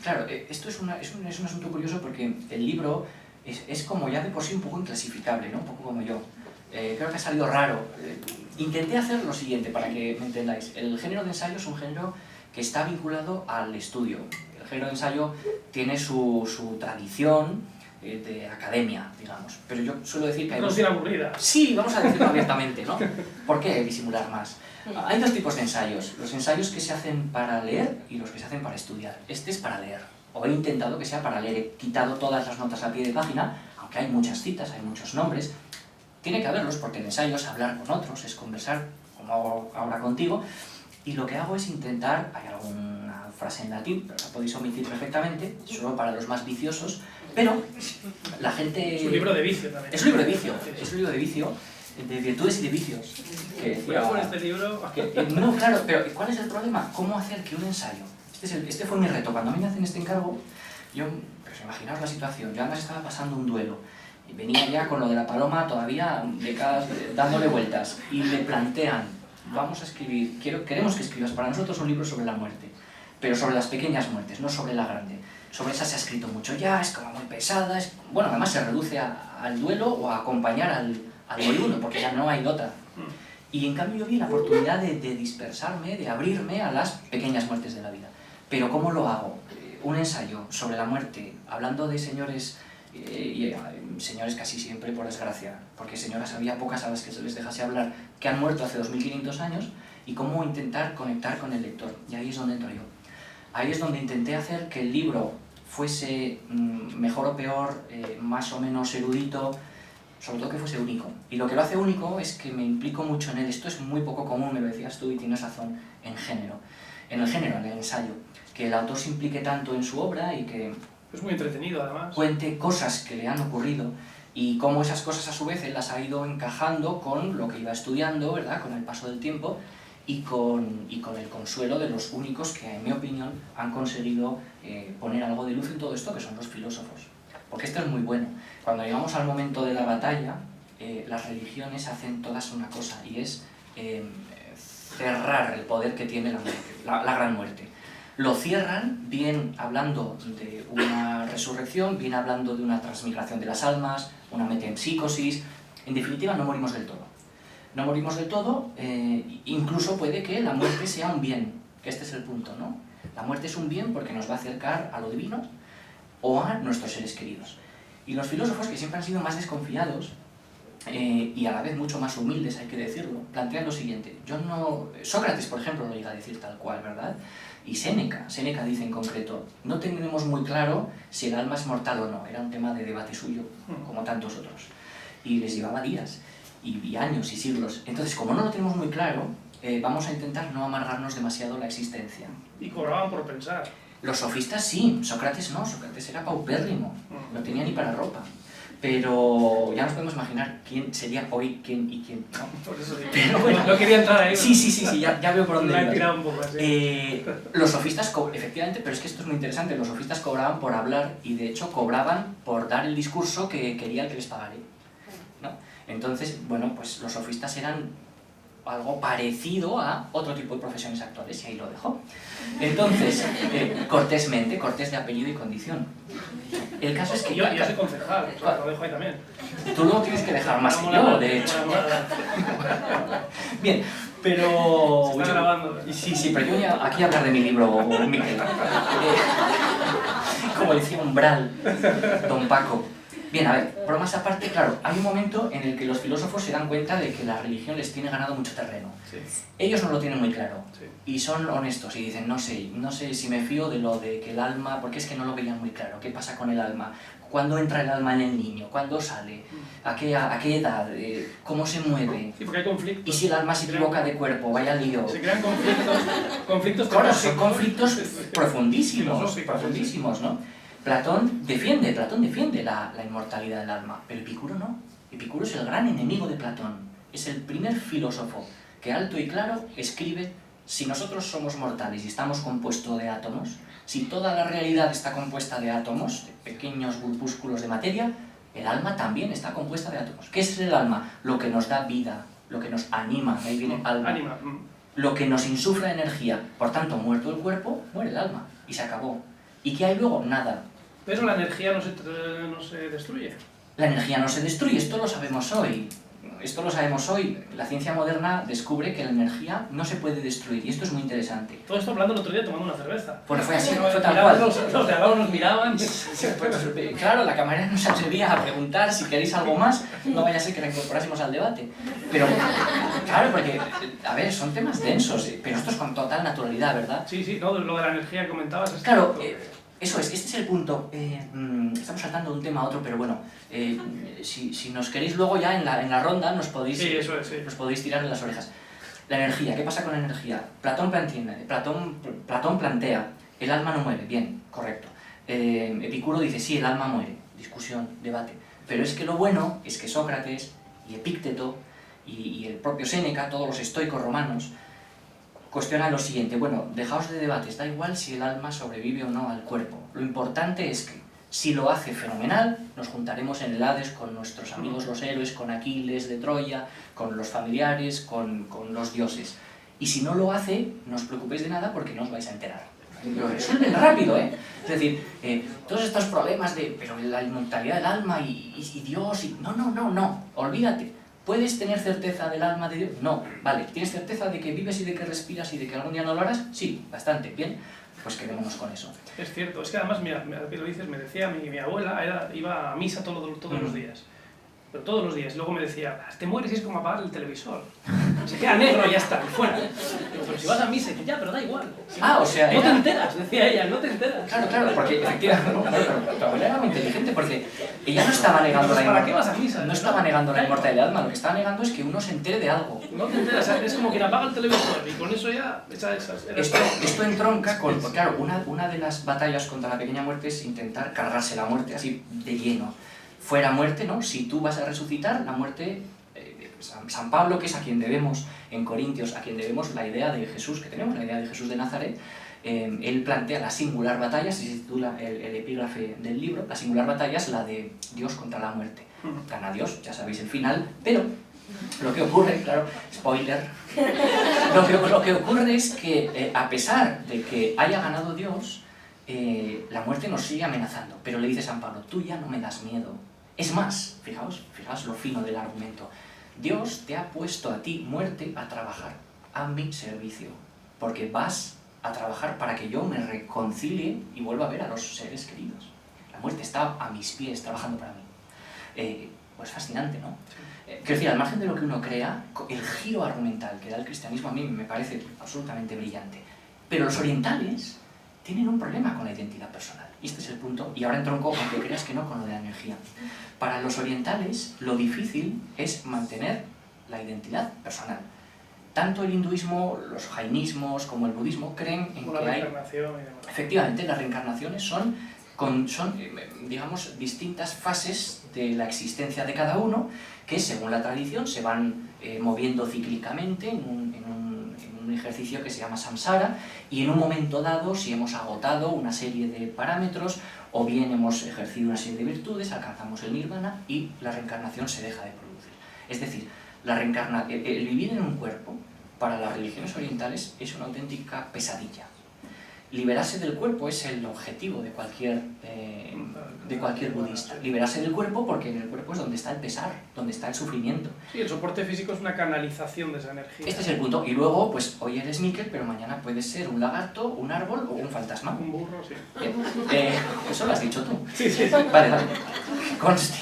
claro, esto es un asunto curioso porque el libro es como ya de por sí un poco inclasificable, ¿no? Un poco como yo. Creo que ha salido raro. Intenté hacer lo siguiente para que me entendáis. El género de ensayo es un género que está vinculado al estudio. El género de ensayo tiene su tradición de academia, digamos. Pero yo suelo decir que hay... No es aburrida. Sí, vamos a decirlo abiertamente, ¿no? ¿Por qué disimular más? Hay dos tipos de ensayos, los ensayos que se hacen para leer y los que se hacen para estudiar. Este es para leer, o he intentado que sea para leer, he quitado todas las notas a pie de página, aunque hay muchas citas, hay muchos nombres, tiene que haberlos porque el ensayo es hablar con otros, es conversar, como hago ahora contigo, y lo que hago es intentar, hay alguna frase en latín, pero la podéis omitir perfectamente, solo para los más viciosos, pero la gente... Es un libro de vicio también. Es un libro de vicio, es un libro de vicio, de virtudes y de vicios. Cuidado con este libro. No, claro, pero ¿cuál es el problema? ¿Cómo hacer que un ensayo? Este fue mi reto. Cuando a mí me hacen este encargo, pues imaginaos la situación, yo además estaba pasando un duelo, y venía ya con lo de la paloma todavía dándole vueltas, y me plantean, vamos a escribir, queremos que escribas para nosotros un libro sobre la muerte, pero sobre las pequeñas muertes, no sobre la grande. Sobre esa se ha escrito mucho ya, es como muy pesada, bueno, además se reduce al duelo o a acompañar al moribundo, porque ya no hay otra. Y en cambio yo vi la oportunidad de dispersarme, de abrirme a las pequeñas muertes de la vida. Pero ¿cómo lo hago? Un ensayo sobre la muerte, hablando de señores, y señores casi siempre por desgracia, porque señoras había pocas a las que se les dejase hablar, que han muerto hace 2500 años, y cómo intentar conectar con el lector. Y ahí es donde entro yo. Ahí es donde intenté hacer que el libro fuese mejor o peor, más o menos erudito, sobre todo que fuese único. Y lo que lo hace único es que me implico mucho en él. Esto es muy poco común, me lo decías tú y tienes razón, en el ensayo. Que el autor se implique tanto en su obra y que... Es muy entretenido, además. Cuente cosas que le han ocurrido y cómo esas cosas a su vez él las ha ido encajando con lo que iba estudiando, ¿verdad? Con el paso del tiempo y con el consuelo de los únicos que, en mi opinión, han conseguido poner algo de luz en todo esto, que son los filósofos. Porque esto es muy bueno. Cuando llegamos al momento de la batalla, las religiones hacen todas una cosa, y es cerrar el poder que tiene la gran muerte. Lo cierran bien hablando de una resurrección, bien hablando de una transmigración de las almas, una metempsicosis. En definitiva, no morimos del todo. No morimos del todo, incluso puede que la muerte sea un bien, que este es el punto, ¿no? La muerte es un bien porque nos va a acercar a lo divino o a nuestros seres queridos. Y los filósofos, que siempre han sido más desconfiados y a la vez mucho más humildes, hay que decirlo, plantean lo siguiente. Sócrates, por ejemplo, lo llega a decir tal cual, ¿verdad? Y Séneca dice en concreto, no tenemos muy claro si el alma es mortal o no, era un tema de debate suyo, como tantos otros. Y les llevaba días, y años, y siglos. Entonces, como no lo tenemos muy claro, vamos a intentar no amargarnos demasiado la existencia. Y cobraban por pensar. Los sofistas sí, Sócrates no, Sócrates era paupérrimo, no tenía ni para ropa. Pero ya nos podemos imaginar quién sería hoy, quién y quién, ¿no? Por eso digo. Pero bueno, no quería entrar ahí. Sí, ya veo por dónde la he ibas. tirado un poco así. Los sofistas, efectivamente, pero es que esto es muy interesante, los sofistas cobraban por hablar y de hecho cobraban por dar el discurso que quería el que les pagara, ¿no? Entonces, bueno, pues los sofistas eran algo parecido a otro tipo de profesiones actuales, y ahí lo dejo. Entonces, cortésmente, cortés de apellido y condición. El caso es que yo soy concejal, o sea, lo dejo ahí también. Tú lo tienes que dejar más que yo, de hecho. Bien, pero... Se está grabando. Sí, pero yo voy a aquí a hablar de mi libro, Miquel. Como decía Umbral, don Paco. Bien, a ver, bromas aparte, claro, hay un momento en el que los filósofos se dan cuenta de que la religión les tiene ganado mucho terreno. Sí. Ellos no lo tienen muy claro, Sí. y son honestos y dicen, no sé si me fío de lo de que el alma, porque es que no lo veían muy claro, ¿qué pasa con el alma? ¿Cuándo entra el alma en el niño? ¿Cuándo sale? ¿A qué edad? ¿Cómo se mueve? Sí, porque hay conflictos. ¿Y si el alma se equivoca de cuerpo? Vaya lío. Se crean conflictos Claro, son conflictos profundísimos, profundísimos, ¿no? Platón defiende la inmortalidad del alma, pero Epicuro no. Epicuro es el gran enemigo de Platón. Es el primer filósofo que alto y claro escribe: si nosotros somos mortales y estamos compuestos de átomos, si toda la realidad está compuesta de átomos, de pequeños grupúsculos de materia, el alma también está compuesta de átomos. ¿Qué es el alma? Lo que nos da vida, lo que nos anima, ahí viene alma. Lo que nos insufla energía. Por tanto, muerto el cuerpo, muere el alma. Y se acabó. ¿Y qué hay luego? Nada. Pero la energía no se destruye. La energía no se destruye, esto lo sabemos hoy. La ciencia moderna descubre que la energía no se puede destruir, y esto es muy interesante. Todo esto hablando el otro día tomando una cerveza. Pues fue así, fue tal cual. Los de al lado nos miraban. Claro, la camarera no se atrevía a preguntar si queréis algo más, no vaya a ser que la incorporásemos al debate. Pero, claro, porque, a ver, son temas densos, pero esto es con total naturalidad, ¿verdad? Sí, no, lo de la energía que comentabas. Claro, eso es, este es el punto. Estamos saltando de un tema a otro, pero bueno, si nos queréis luego ya en la ronda nos podéis, nos podéis tirar en las orejas. La energía, ¿qué pasa con la energía? Platón plantea, el alma no muere, bien, correcto. Epicuro dice, sí, el alma muere, discusión, debate. Pero es que lo bueno es que Sócrates y Epícteto y el propio Séneca, todos los estoicos romanos, cuestiona lo siguiente: bueno, dejaos de debates, da igual si el alma sobrevive o no al cuerpo. Lo importante es que, si lo hace, fenomenal, nos juntaremos en el Hades con nuestros amigos los héroes, con Aquiles de Troya, con los familiares, con los dioses. Y si no lo hace, no os preocupéis de nada porque no os vais a enterar. Lo resuelven rápido, ¿eh? Es decir, todos estos problemas de, pero la inmortalidad del alma y Dios, y... No, olvídate. ¿Puedes tener certeza del alma de Dios? No. Vale, ¿tienes certeza de que vives y de que respiras y de que algún día no lo harás? Sí, bastante, bien. Pues quedémonos con eso. Es cierto, es que además, mira, que lo dices, me decía mi abuela, iba a misa todos los días. Pero todos los días. Luego me decía, te mueres y es como apagar el televisor. Se queda negro y ya está, fuera. Digo, pero si vas a misa, y ya, pero da igual. O sea, no te enteras, decía ella, no te enteras. Claro, porque efectivamente, tu abuela era muy inteligente, porque ella no estaba negando ¿para qué vas a misa? No estaba negando la inmortalidad del alma, lo que estaba negando es que uno se entere de algo. No te enteras, es como quien apaga el televisor y con eso ya... Esto entronca con, claro, una de las batallas contra la pequeña muerte es intentar cargarse la muerte así de lleno. Fuera muerte, ¿no? Si tú vas a resucitar, la muerte... San Pablo, que es a quien debemos, en Corintios, a quien debemos la idea de Jesús, que tenemos la idea de Jesús de Nazaret, él plantea la singular batalla, así se titula el epígrafe del libro. La singular batalla es la de Dios contra la muerte. Gana Dios, ya sabéis el final, pero lo que ocurre, claro, spoiler, lo que ocurre es que a pesar de que haya ganado Dios, la muerte nos sigue amenazando. Pero le dice San Pablo, tú ya no me das miedo. Es más, fijaos lo fino del argumento, Dios te ha puesto a ti, muerte, a trabajar a mi servicio, porque vas a trabajar para que yo me reconcilie y vuelva a ver a los seres queridos. La muerte está a mis pies, trabajando para mí. Pues fascinante, ¿no? Quiero decir, al margen de lo que uno crea, el giro argumental que da el cristianismo a mí me parece absolutamente brillante. Pero los orientales tienen un problema con la identidad personal. Y este es el punto, y ahora entronco, aunque creas que no, con lo de la energía. Para los orientales, lo difícil es mantener la identidad personal. Tanto el hinduismo, los jainismos, como el budismo creen en que hay... Efectivamente, las reencarnaciones son, digamos, distintas fases de la existencia de cada uno, que según la tradición se van moviendo cíclicamente en un ejercicio que se llama samsara, y en un momento dado, si hemos agotado una serie de parámetros, o bien hemos ejercido una serie de virtudes, alcanzamos el nirvana y la reencarnación se deja de producir. Es decir, el vivir en un cuerpo, para las religiones orientales, es una auténtica pesadilla. Liberarse del cuerpo es el objetivo de cualquier budista. Liberarse del cuerpo porque en el cuerpo es donde está el pesar, donde está el sufrimiento. Sí, el soporte físico es una canalización de esa energía. Este es el punto. Y luego, pues hoy eres níquel, pero mañana puedes ser un lagarto, un árbol o un fantasma. Un burro, sí. Eso lo has dicho tú. Sí, sí. Vale. Conste.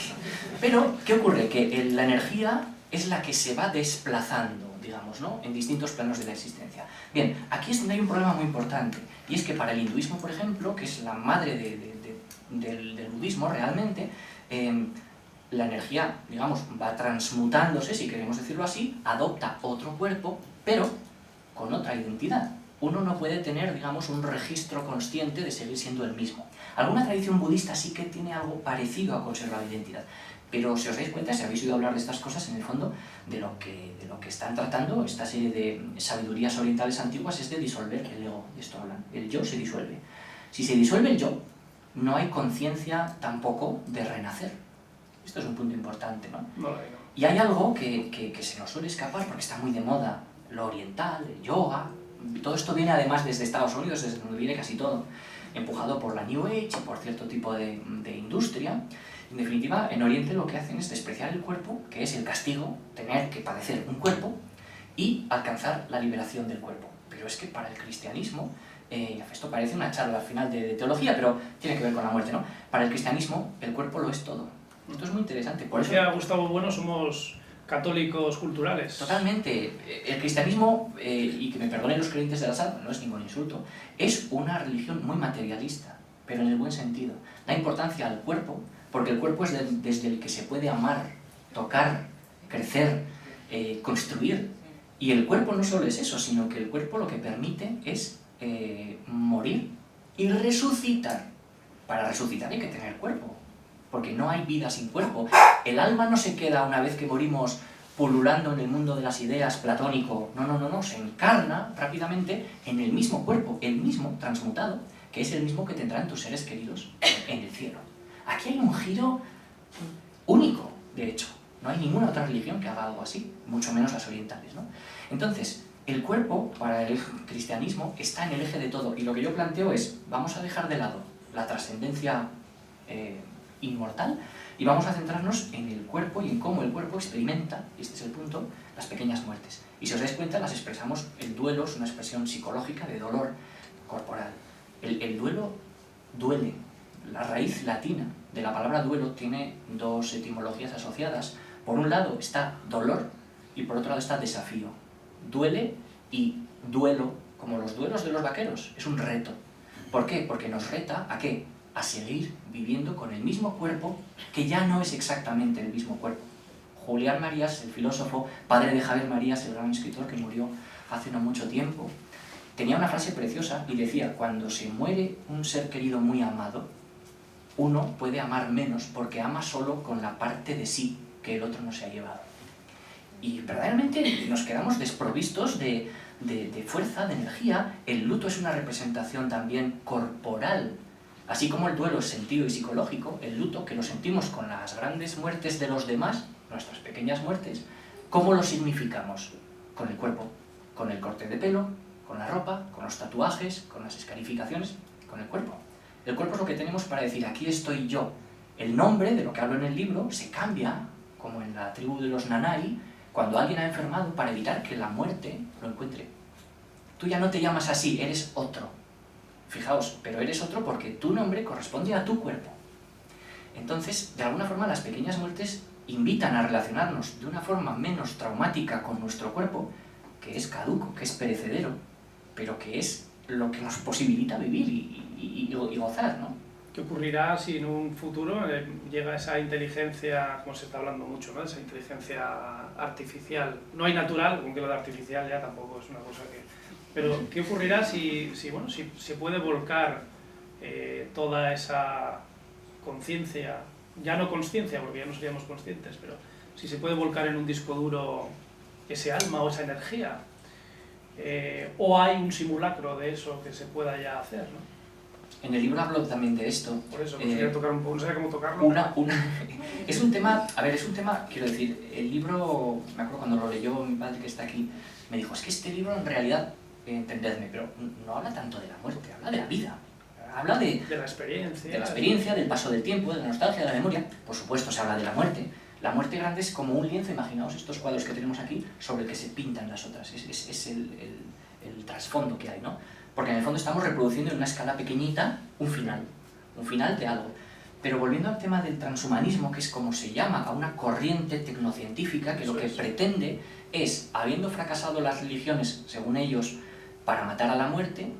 Pero, ¿qué ocurre? Que la energía es la que se va desplazando, digamos, ¿no? En distintos planos de la existencia. Bien, aquí es donde hay un problema muy importante. Y es que para el hinduismo, por ejemplo, que es la madre del budismo realmente, la energía, digamos, va transmutándose, si queremos decirlo así, adopta otro cuerpo, pero con otra identidad. Uno no puede tener, digamos, un registro consciente de seguir siendo el mismo. Alguna tradición budista sí que tiene algo parecido a conservar la identidad. Pero si os dais cuenta, si habéis oído hablar de estas cosas, en el fondo, de lo que están tratando esta serie de sabidurías orientales antiguas es de disolver el ego. De esto hablan. El yo se disuelve. Si se disuelve el yo, no hay conciencia tampoco de renacer. Esto es un punto importante, ¿no? No lo digo. Y hay algo que se nos suele escapar porque está muy de moda, lo oriental, el yoga. Todo esto viene además desde Estados Unidos, desde donde viene casi todo, empujado por la New Age y por cierto tipo de industria. En definitiva, en Oriente lo que hacen es despreciar el cuerpo, que es el castigo, tener que padecer un cuerpo, y alcanzar la liberación del cuerpo. Pero es que para el cristianismo, esto parece una charla al final de teología, pero tiene que ver con la muerte, ¿no? Para el cristianismo, el cuerpo lo es todo. Esto es muy interesante. Por eso, decía Gustavo Bueno, somos católicos culturales. Totalmente. El cristianismo, y que me perdonen los creyentes de la sala, no es ningún insulto, es una religión muy materialista, pero en el buen sentido. Da importancia al cuerpo, porque el cuerpo es desde el que se puede amar, tocar, crecer, construir. Y el cuerpo no solo es eso, sino que el cuerpo lo que permite es morir y resucitar. Para resucitar hay que tener cuerpo, porque no hay vida sin cuerpo. El alma no se queda una vez que morimos pululando en el mundo de las ideas platónico. No, se encarna rápidamente en el mismo cuerpo, el mismo transmutado, que es el mismo que tendrán tus seres queridos en el cielo. Aquí hay un giro único, de hecho. No hay ninguna otra religión que haga algo así, mucho menos las orientales, ¿no? Entonces, el cuerpo, para el cristianismo, está en el eje de todo. Y lo que yo planteo es, vamos a dejar de lado la trascendencia inmortal y vamos a centrarnos en el cuerpo y en cómo el cuerpo experimenta, y este es el punto, las pequeñas muertes. Y si os dais cuenta, las expresamos, el duelo es una expresión psicológica de dolor corporal. El duelo duele. La raíz latina de la palabra duelo tiene dos etimologías asociadas. Por un lado está dolor y por otro lado está desafío. Duele y duelo, como los duelos de los vaqueros, es un reto. ¿Por qué? Porque nos reta ¿a qué? A seguir viviendo con el mismo cuerpo que ya no es exactamente el mismo cuerpo. Julián Marías, el filósofo, padre de Javier Marías, el gran escritor que murió hace no mucho tiempo, tenía una frase preciosa y decía, cuando se muere un ser querido muy amado, uno puede amar menos porque ama solo con la parte de sí que el otro no se ha llevado. Y verdaderamente nos quedamos desprovistos de fuerza, de energía. El luto es una representación también corporal. Así como el duelo es sentido y psicológico, el luto, que lo sentimos con las grandes muertes de los demás, nuestras pequeñas muertes, ¿cómo lo significamos? Con el cuerpo, con el corte de pelo, con la ropa, con los tatuajes, con las escarificaciones, con el cuerpo. El cuerpo es lo que tenemos para decir, aquí estoy yo. El nombre, de lo que hablo en el libro, se cambia, como en la tribu de los Nanai, cuando alguien ha enfermado para evitar que la muerte lo encuentre. Tú ya no te llamas así, eres otro. Fijaos, pero eres otro porque tu nombre corresponde a tu cuerpo. Entonces, de alguna forma, las pequeñas muertes invitan a relacionarnos de una forma menos traumática con nuestro cuerpo, que es caduco, que es perecedero, pero que es lo que nos posibilita vivir y gozar, ¿no? ¿Qué ocurrirá si en un futuro llega esa inteligencia, como se está hablando mucho, ¿no? Esa inteligencia artificial? No hay natural, aunque lo de artificial ya tampoco es una cosa que... Pero, ¿qué ocurrirá si se puede volcar toda esa conciencia, ya no consciencia, porque ya no seríamos conscientes, pero si se puede volcar en un disco duro ese alma o esa energía? ¿O hay un simulacro de eso que se pueda ya hacer, ¿no? En el libro hablo también de esto. Por eso, pues quería tocar un poco, no sabía cómo tocarlo. Es un tema, a ver, es un tema, quiero decir, el libro, me acuerdo cuando lo leyó mi padre que está aquí, me dijo, es que este libro en realidad, entendedme, pero no habla tanto de la muerte, habla de la vida. Habla de la experiencia. De la experiencia, del paso del tiempo, de la nostalgia, de la memoria. Por supuesto, se habla de la muerte. La muerte grande es como un lienzo, imaginaos estos cuadros que tenemos aquí, sobre el que se pintan las otras. Es el trasfondo que hay, ¿no? Porque en el fondo estamos reproduciendo en una escala pequeñita un final de algo. Pero volviendo al tema del transhumanismo, que es como se llama a una corriente tecnocientífica que lo que pretende es, habiendo fracasado las religiones, según ellos, para matar a la muerte,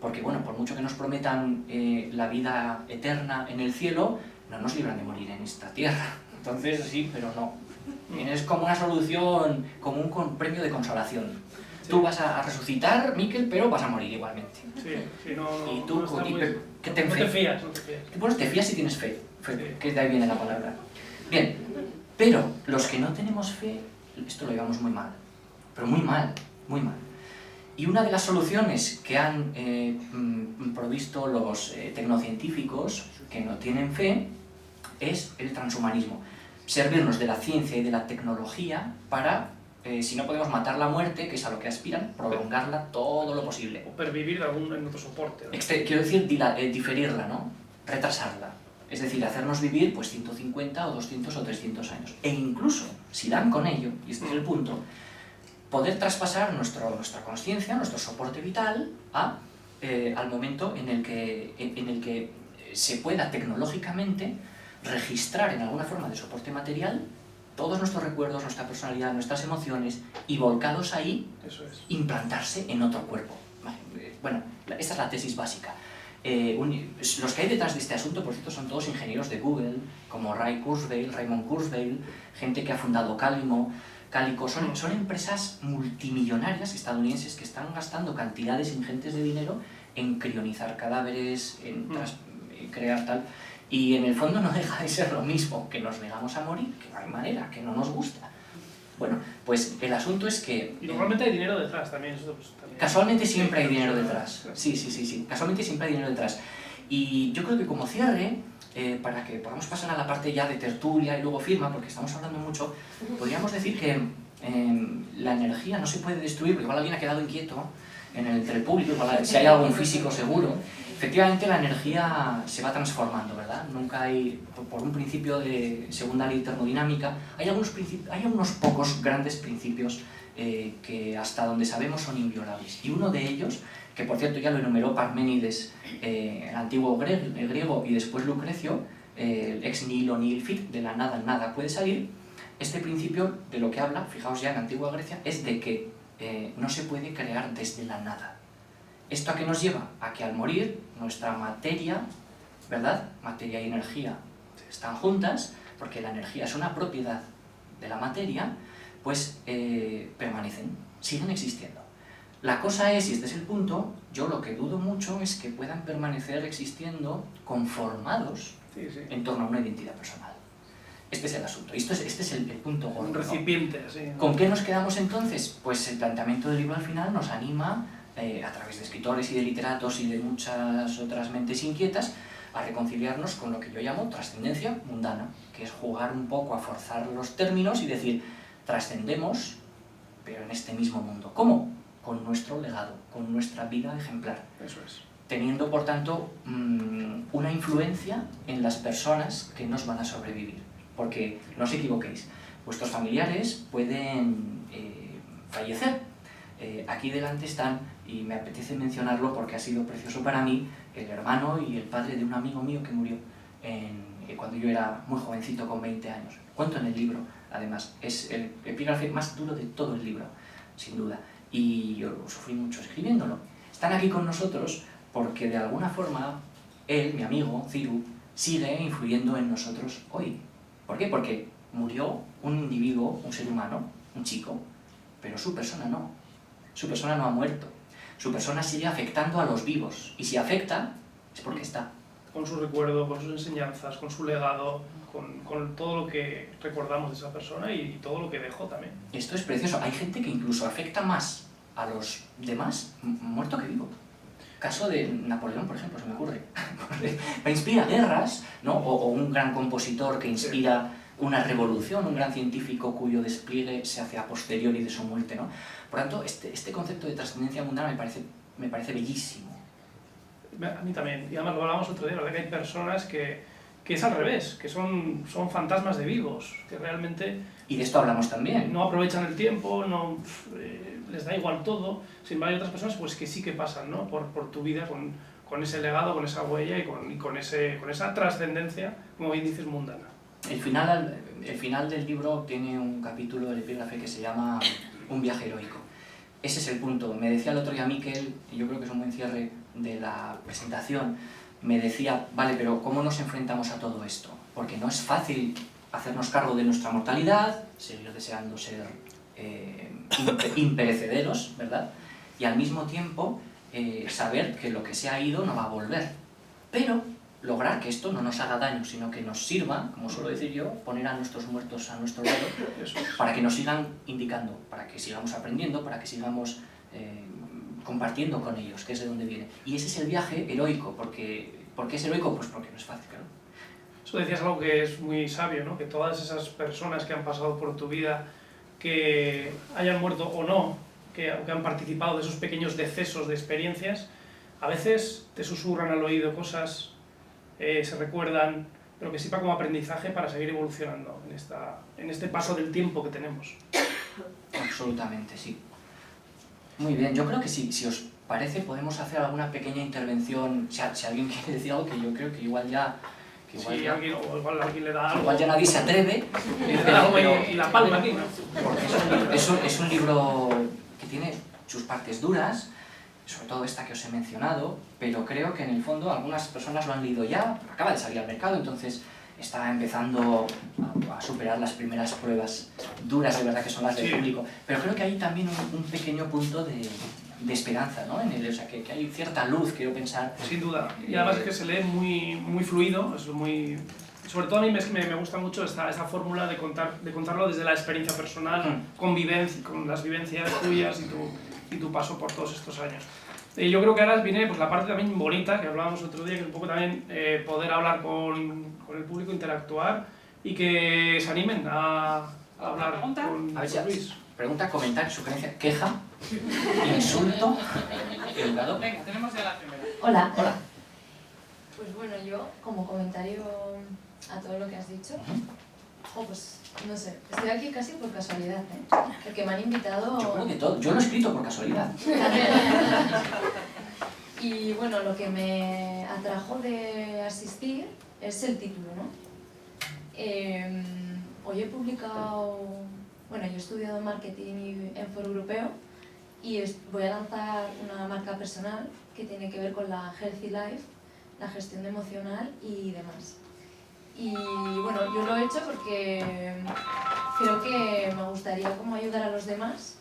porque bueno, por mucho que nos prometan la vida eterna en el cielo, no nos libran de morir en esta tierra. Entonces sí, pero no. Es como una solución, como un premio de consolación. Sí. Tú vas a resucitar, Miquel, pero vas a morir igualmente. Sí, no, y tú, no ¿qué te fías? Bueno, te fías si tienes fe, que de ahí viene la palabra. Bien, pero los que no tenemos fe, esto lo llevamos muy mal, pero muy mal, muy mal. Y una de las soluciones que han provisto los tecnocientíficos que no tienen fe es el transhumanismo. Servirnos de la ciencia y de la tecnología para, si no podemos matar la muerte, que es a lo que aspiran, prolongarla todo lo posible. O pervivir en otro soporte, ¿no? Quiero decir, diferirla, ¿no? Retrasarla. Es decir, hacernos vivir pues 150 o 200 o 300 años. E incluso, si dan con ello, y este es el punto, poder traspasar nuestra consciencia, nuestro soporte vital, al momento en el que se pueda tecnológicamente registrar en alguna forma de soporte material todos nuestros recuerdos, nuestra personalidad, nuestras emociones, y volcados ahí, implantarse en otro cuerpo. Bueno, esta es la tesis básica. Los que hay detrás de este asunto, por cierto, son todos ingenieros de Google, como Raymond Kurzweil, gente que ha fundado Calico, son empresas multimillonarias estadounidenses que están gastando cantidades ingentes de dinero en crionizar cadáveres, en crear tal. Y en el fondo no deja de ser lo mismo, que nos negamos a morir, que no hay manera, que no nos gusta. Bueno, pues el asunto es que... Y normalmente hay dinero detrás también. Eso, pues, también. Casualmente siempre hay dinero detrás. Sí. Casualmente siempre hay dinero detrás. Y yo creo que como cierre, para que podamos pasar a la parte ya de tertulia y luego firma, porque estamos hablando mucho, podríamos decir que la energía no se puede destruir, porque igual alguien ha quedado inquieto entre el público, igual, si hay algún físico seguro. Efectivamente la energía se va transformando, ¿verdad? Nunca hay, por un principio de segunda ley termodinámica, hay unos pocos grandes principios que hasta donde sabemos son inviolables. Y uno de ellos, que por cierto ya lo enumeró Parménides, el antiguo griego, y después Lucrecio, ex nihilo nihil fit, de la nada nada puede salir. Este principio de lo que habla, fijaos ya en la antigua Grecia, es de que no se puede crear desde la nada. ¿Esto a qué nos lleva? A que al morir nuestra materia, ¿verdad? Materia y energía están juntas, porque la energía es una propiedad de la materia, pues permanecen, siguen existiendo. La cosa es, y este es el punto, yo lo que dudo mucho es que puedan permanecer existiendo conformados en torno a una identidad personal. Este es el asunto, este es el punto gordo. Un recipiente, sí. ¿Con qué nos quedamos entonces? Pues el planteamiento del libro al final nos anima, a través de escritores y de literatos y de muchas otras mentes inquietas, a reconciliarnos con lo que yo llamo trascendencia mundana, que es jugar un poco a forzar los términos y decir, trascendemos, pero en este mismo mundo. ¿Cómo? Con nuestro legado, con nuestra vida ejemplar. Eso es. Teniendo, por tanto, una influencia en las personas que nos van a sobrevivir. Porque, no os equivoquéis, vuestros familiares pueden fallecer. Aquí delante están, y me apetece mencionarlo porque ha sido precioso para mí, el hermano y el padre de un amigo mío que murió cuando yo era muy jovencito, con 20 años. Cuento en el libro, además, es el epígrafe más duro de todo el libro, sin duda. Y yo sufrí mucho escribiéndolo. Están aquí con nosotros porque de alguna forma él, mi amigo, Ciru, sigue influyendo en nosotros hoy. ¿Por qué? Porque murió un individuo, un ser humano, un chico, pero su persona no. Su persona no ha muerto. Su persona sigue afectando a los vivos. Y si afecta, es porque está. Con su recuerdo, con sus enseñanzas, con su legado, con todo lo que recordamos de esa persona y todo lo que dejó también. Esto es precioso. Hay gente que incluso afecta más a los demás muerto que vivo. caso de Napoleón, por ejemplo, se me ocurre. Inspira guerras, ¿no? O un gran compositor que inspira una revolución, un gran científico cuyo despliegue se hace a posteriori de su muerte, ¿no? Por tanto, este concepto de trascendencia mundana me parece bellísimo. A mí también, y además lo hablábamos otro día, ¿verdad? Que hay personas que es al revés, que son fantasmas de vivos, que realmente... Y de esto hablamos también. No aprovechan el tiempo, les da igual todo. Sin embargo, hay otras personas pues, que sí que pasan, ¿no? por tu vida con ese legado, con esa huella y con esa trascendencia, como bien dices, mundana. El final del libro tiene un capítulo del epígrafe que se llama Un viaje heroico. Ese es el punto. Me decía el otro día Miquel, y yo creo que es un buen cierre de la presentación, me decía, vale, pero ¿cómo nos enfrentamos a todo esto? Porque no es fácil hacernos cargo de nuestra mortalidad, seguir deseando ser imperecederos, ¿verdad? Y al mismo tiempo saber que lo que se ha ido no va a volver. Pero lograr que esto no nos haga daño, sino que nos sirva, como suelo decir yo, poner a nuestros muertos a nuestro lado, para que nos sigan indicando, para que sigamos aprendiendo, para que sigamos compartiendo con ellos, que es de donde viene. Y ese es el viaje heroico. ¿Por qué es heroico? Pues porque no es fácil, claro. Eso decías algo que es muy sabio, ¿no? Que todas esas personas que han pasado por tu vida, que hayan muerto o no, que han participado de esos pequeños decesos de experiencias, a veces te susurran al oído cosas, se recuerdan, pero que sirva como aprendizaje para seguir evolucionando en este paso del tiempo que tenemos. Absolutamente, sí. Muy bien, yo creo que si os parece podemos hacer alguna pequeña intervención, si alguien quiere decir algo, que yo creo que igual ya... igual alguien le da algo. Igual ya nadie se atreve. Le da algo y la palma aquí, ¿no? Porque es un libro que tiene sus partes duras, sobre todo esta que os he mencionado, pero creo que en el fondo algunas personas lo han leído ya, acaba de salir al mercado, entonces está empezando a superar las primeras pruebas duras de verdad que son las del público. Pero creo que hay también un pequeño punto de esperanza, ¿no? O sea, que hay cierta luz, quiero pensar. Sin duda. Y además es que se lee muy fluido, es muy... Sobre todo a mí me gusta mucho esta fórmula de contarlo desde la experiencia personal, con las vivencias tuyas y tu paso por todos estos años. Yo creo que ahora viene pues, la parte también bonita, que hablábamos otro día, que es un poco también poder hablar con el público, interactuar y que se animen a hablar con Luis. Pregunta, comentario, sugerencia, queja, insulto, educado. Venga, tenemos ya la primera. Hola. Hola. Pues bueno, yo como comentario a todo lo que has dicho, pues no sé, estoy aquí casi por casualidad, ¿eh? Porque me han invitado... Yo creo que todo, yo lo he escrito por casualidad. Y bueno, lo que me atrajo de asistir es el título, ¿no? Hoy he publicado... Bueno, yo he estudiado marketing en Foro Europeo y voy a lanzar una marca personal que tiene que ver con la Healthy Life, la gestión emocional y demás. Y bueno, yo lo he hecho porque creo que me gustaría como ayudar a los demás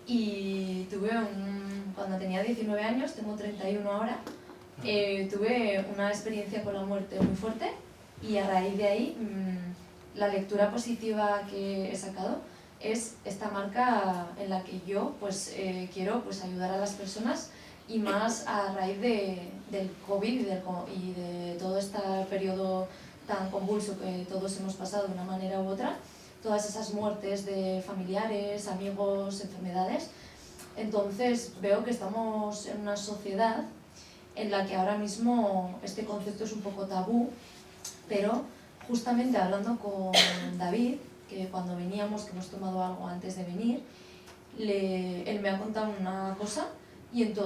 y cuando tenía 19 años, tengo 31 ahora, tuve una experiencia con la muerte muy fuerte y a raíz de ahí la lectura positiva que he sacado es esta marca en la que yo pues, quiero pues, ayudar a las personas y más a raíz del COVID y de todo este periodo tan convulso que todos hemos pasado de una manera u otra, todas esas muertes de familiares, amigos, enfermedades. Entonces veo que estamos en una sociedad en la que ahora mismo este concepto es un poco tabú, pero justamente hablando con David, que cuando veníamos, que hemos tomado algo antes de venir, él me ha contado una cosa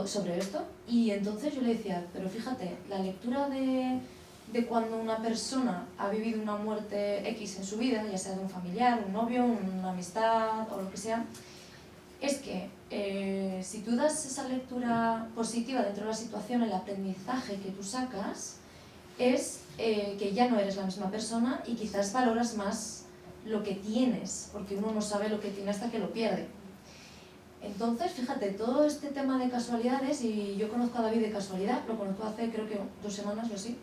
sobre esto y entonces yo le decía, pero fíjate, la lectura de cuando una persona ha vivido una muerte X en su vida, ya sea de un familiar, un novio, una amistad o lo que sea, es que si tú das esa lectura positiva dentro de la situación, el aprendizaje que tú sacas es que ya no eres la misma persona y quizás valoras más lo que tienes, porque uno no sabe lo que tiene hasta que lo pierde. Entonces, fíjate, todo este tema de casualidades, y yo conozco a David de casualidad, lo conozco hace creo que 2 semanas o así,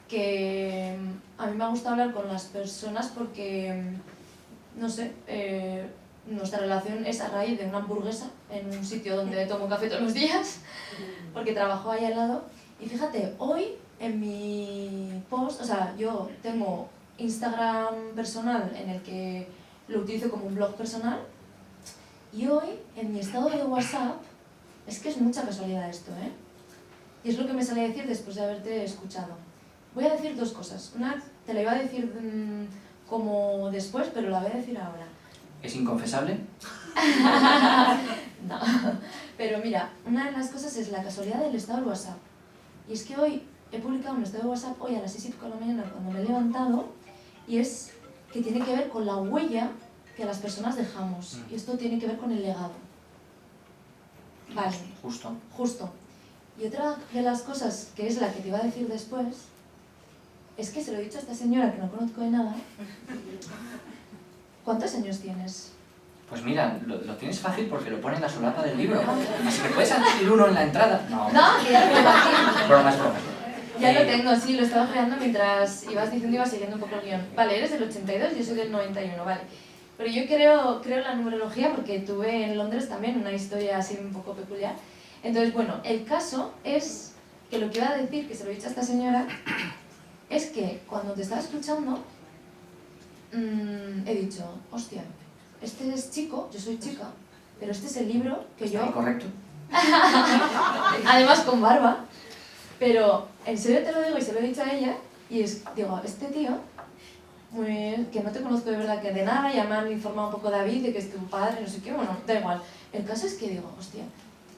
que a mí me ha gustado hablar con las personas porque, no sé, nuestra relación es a raíz de una hamburguesa en un sitio donde tomo café todos los días, porque trabajo ahí al lado. Y fíjate, hoy en mi post, o sea, yo tengo Instagram personal en el que lo utilizo como un blog personal, y hoy en mi estado de WhatsApp, es que es mucha casualidad esto, ¿eh? Y es lo que me sale a decir después de haberte escuchado. Voy a decir dos cosas. Una te la iba a decir como después, pero la voy a decir ahora. ¿Es inconfesable? No, pero mira, una de las cosas es la casualidad del estado del WhatsApp. Y es que hoy he publicado un estado de WhatsApp hoy a las 6:05 de la mañana cuando me he levantado, y es que tiene que ver con la huella que las personas dejamos. Y esto tiene que ver con el legado. Vale. Justo. Justo. Y otra de las cosas, que es la que te iba a decir después, es que se lo he dicho a esta señora que no conozco de nada. ¿Cuántos años tienes? Pues mira, lo tienes fácil porque lo pone en la solapa del libro. Así que puedes adquirir uno en la entrada. No, Que ya lo tengo aquí. es broma, es broma. Ya lo tengo, sí, lo estaba creando mientras ibas diciendo, ibas siguiendo un poco el guión. Vale, eres del 82, yo soy del 91, vale. Pero yo creo en la numerología porque tuve en Londres también una historia así un poco peculiar. Entonces, bueno, el caso es que lo que iba a decir, que se lo he dicho a esta señora, es que cuando te estaba escuchando, he dicho, hostia, este es chico, yo soy chica, pero este es el libro que yo... ¿Correcto? Además con barba, pero en serio te lo digo y se lo he dicho a ella, y digo, este tío, que no te conozco de verdad que de nada, ya me han informado un poco David de que es tu padre, no sé qué, bueno, da igual. El caso es que digo, hostia,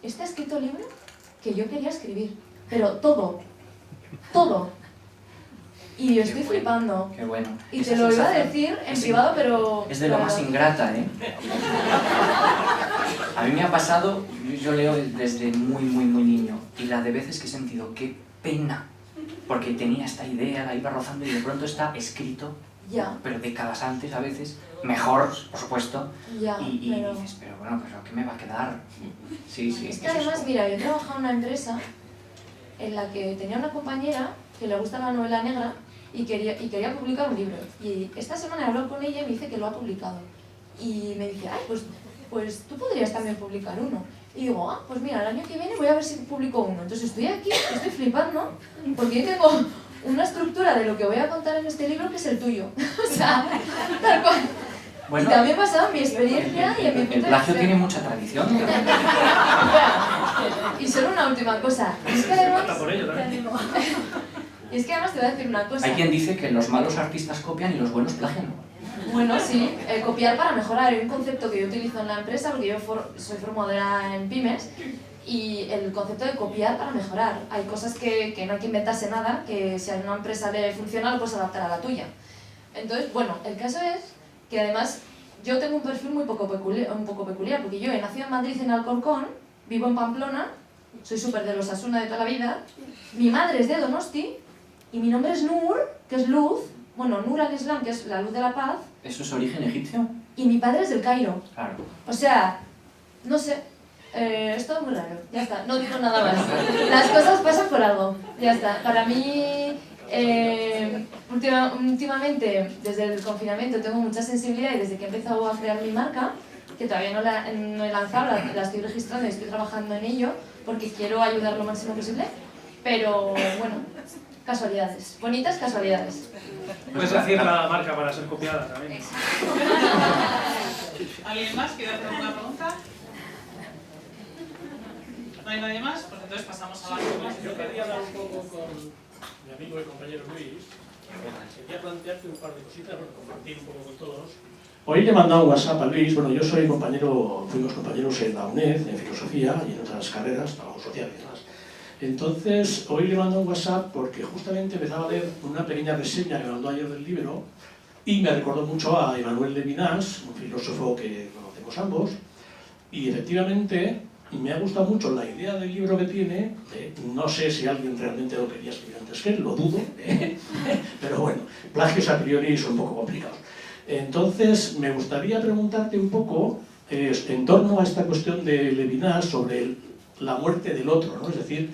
este ha escrito el libro que yo quería escribir, pero todo. Y yo estoy flipando. Qué bueno. Y te lo iba a decir en privado, pero... Es de lo más ingrata, ¿eh? A mí me ha pasado, yo leo desde muy niño, y la de veces que he sentido, qué pena, porque tenía esta idea, la iba rozando y de pronto está escrito, ya, pero décadas antes a veces, mejor, por supuesto, ya, y dices, pero bueno, ¿pero qué me va a quedar? Sí, Es que además, mira, yo trabajaba en una empresa en la que tenía una compañera que le gusta la novela negra y quería publicar un libro. Y esta semana he hablado con ella y me dice que lo ha publicado. Y me dice, ay, pues tú podrías también publicar uno. Y digo, pues mira, el año que viene voy a ver si publico uno. Entonces estoy aquí, estoy flipando, porque yo tengo una estructura de lo que voy a contar en este libro que es el tuyo. O sea, tal cual. Bueno, y también basado en mi experiencia y en mi punto de vista. El plagio tiene mucha tradición. Y solo una última cosa. Es que además... Y es que además te voy a decir una cosa. Hay quien dice que los malos artistas copian y los buenos plagian. Bueno, sí, copiar para mejorar. Hay un concepto que yo utilizo en la empresa, porque yo soy formadora en pymes, y el concepto de copiar para mejorar. Hay cosas que no hay que inventarse nada, que si a una empresa le funciona lo puedes adaptar a la tuya. Entonces, bueno, el caso es que además yo tengo un perfil un poco peculiar, porque yo he nacido en Madrid, en Alcorcón, vivo en Pamplona, soy súper de los Osasuna de toda la vida, mi madre es de Donosti, y mi nombre es Nur, que es luz, bueno, Nur al-Islam, que es la luz de la paz. ¿Eso es origen egipcio? Y mi padre es del Cairo. Claro. O sea, no sé, es todo muy raro, ya está, no digo nada más. Las cosas pasan por algo, ya está. Para mí, últimamente, desde el confinamiento, tengo mucha sensibilidad y desde que he empezado a crear mi marca, que todavía no he lanzado, la estoy registrando y estoy trabajando en ello, porque quiero ayudar lo máximo posible, pero bueno, casualidades, bonitas casualidades. Puedes decir la marca para ser copiada también. ¿Alguien más quiere hacer una pregunta? ¿No hay nadie más? Pues entonces pasamos a la pregunta. Yo quería hablar un poco con mi amigo y compañero Luis. Quería plantearte un par de cositas, bueno, compartir un poco con todos. Hoy le he mandado un WhatsApp a Luis. Bueno, yo soy fuimos compañeros en la UNED, en filosofía y en otras carreras, trabajo social y demás. Entonces, hoy le mando un WhatsApp porque justamente empezaba a leer una pequeña reseña que me mandó ayer del libro y me recordó mucho a Emmanuel Levinas, un filósofo que conocemos ambos, y efectivamente me ha gustado mucho la idea del libro que tiene. No sé si alguien realmente lo quería escribir antes que él, lo dudo, pero bueno, plagios a priori son un poco complicados. Entonces, me gustaría preguntarte un poco en torno a esta cuestión de Levinas sobre la muerte del otro, ¿no? Es decir,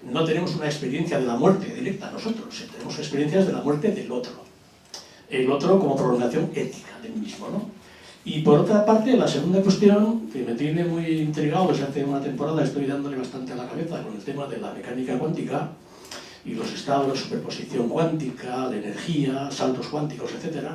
no tenemos una experiencia de la muerte directa nosotros, tenemos experiencias de la muerte del otro. El otro como prolongación ética del mismo, ¿no? Y por otra parte, la segunda cuestión, que me tiene muy intrigado desde hace una temporada, estoy dándole bastante a la cabeza con el tema de la mecánica cuántica y los estados de superposición cuántica, de energía, saltos cuánticos, etc.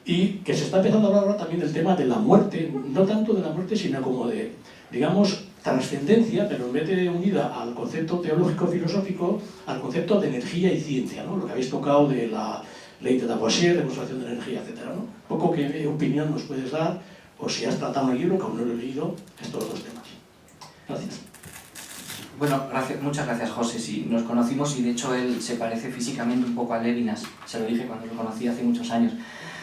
Y que se está empezando a hablar ahora también del tema de la muerte, no tanto de la muerte, sino como de, digamos, trascendencia, pero en vez de unida al concepto teológico-filosófico, al concepto de energía y ciencia, ¿no? Lo que habéis tocado de la ley de Lavoisier, demostración de energía, etc., ¿no? Un poco qué opinión nos puedes dar, o si has tratado en el libro, que aún no lo he leído, estos dos temas. Gracias. Bueno, muchas gracias, José. Sí, nos conocimos y de hecho él se parece físicamente un poco a Lévinas. Se lo dije cuando lo conocí hace muchos años.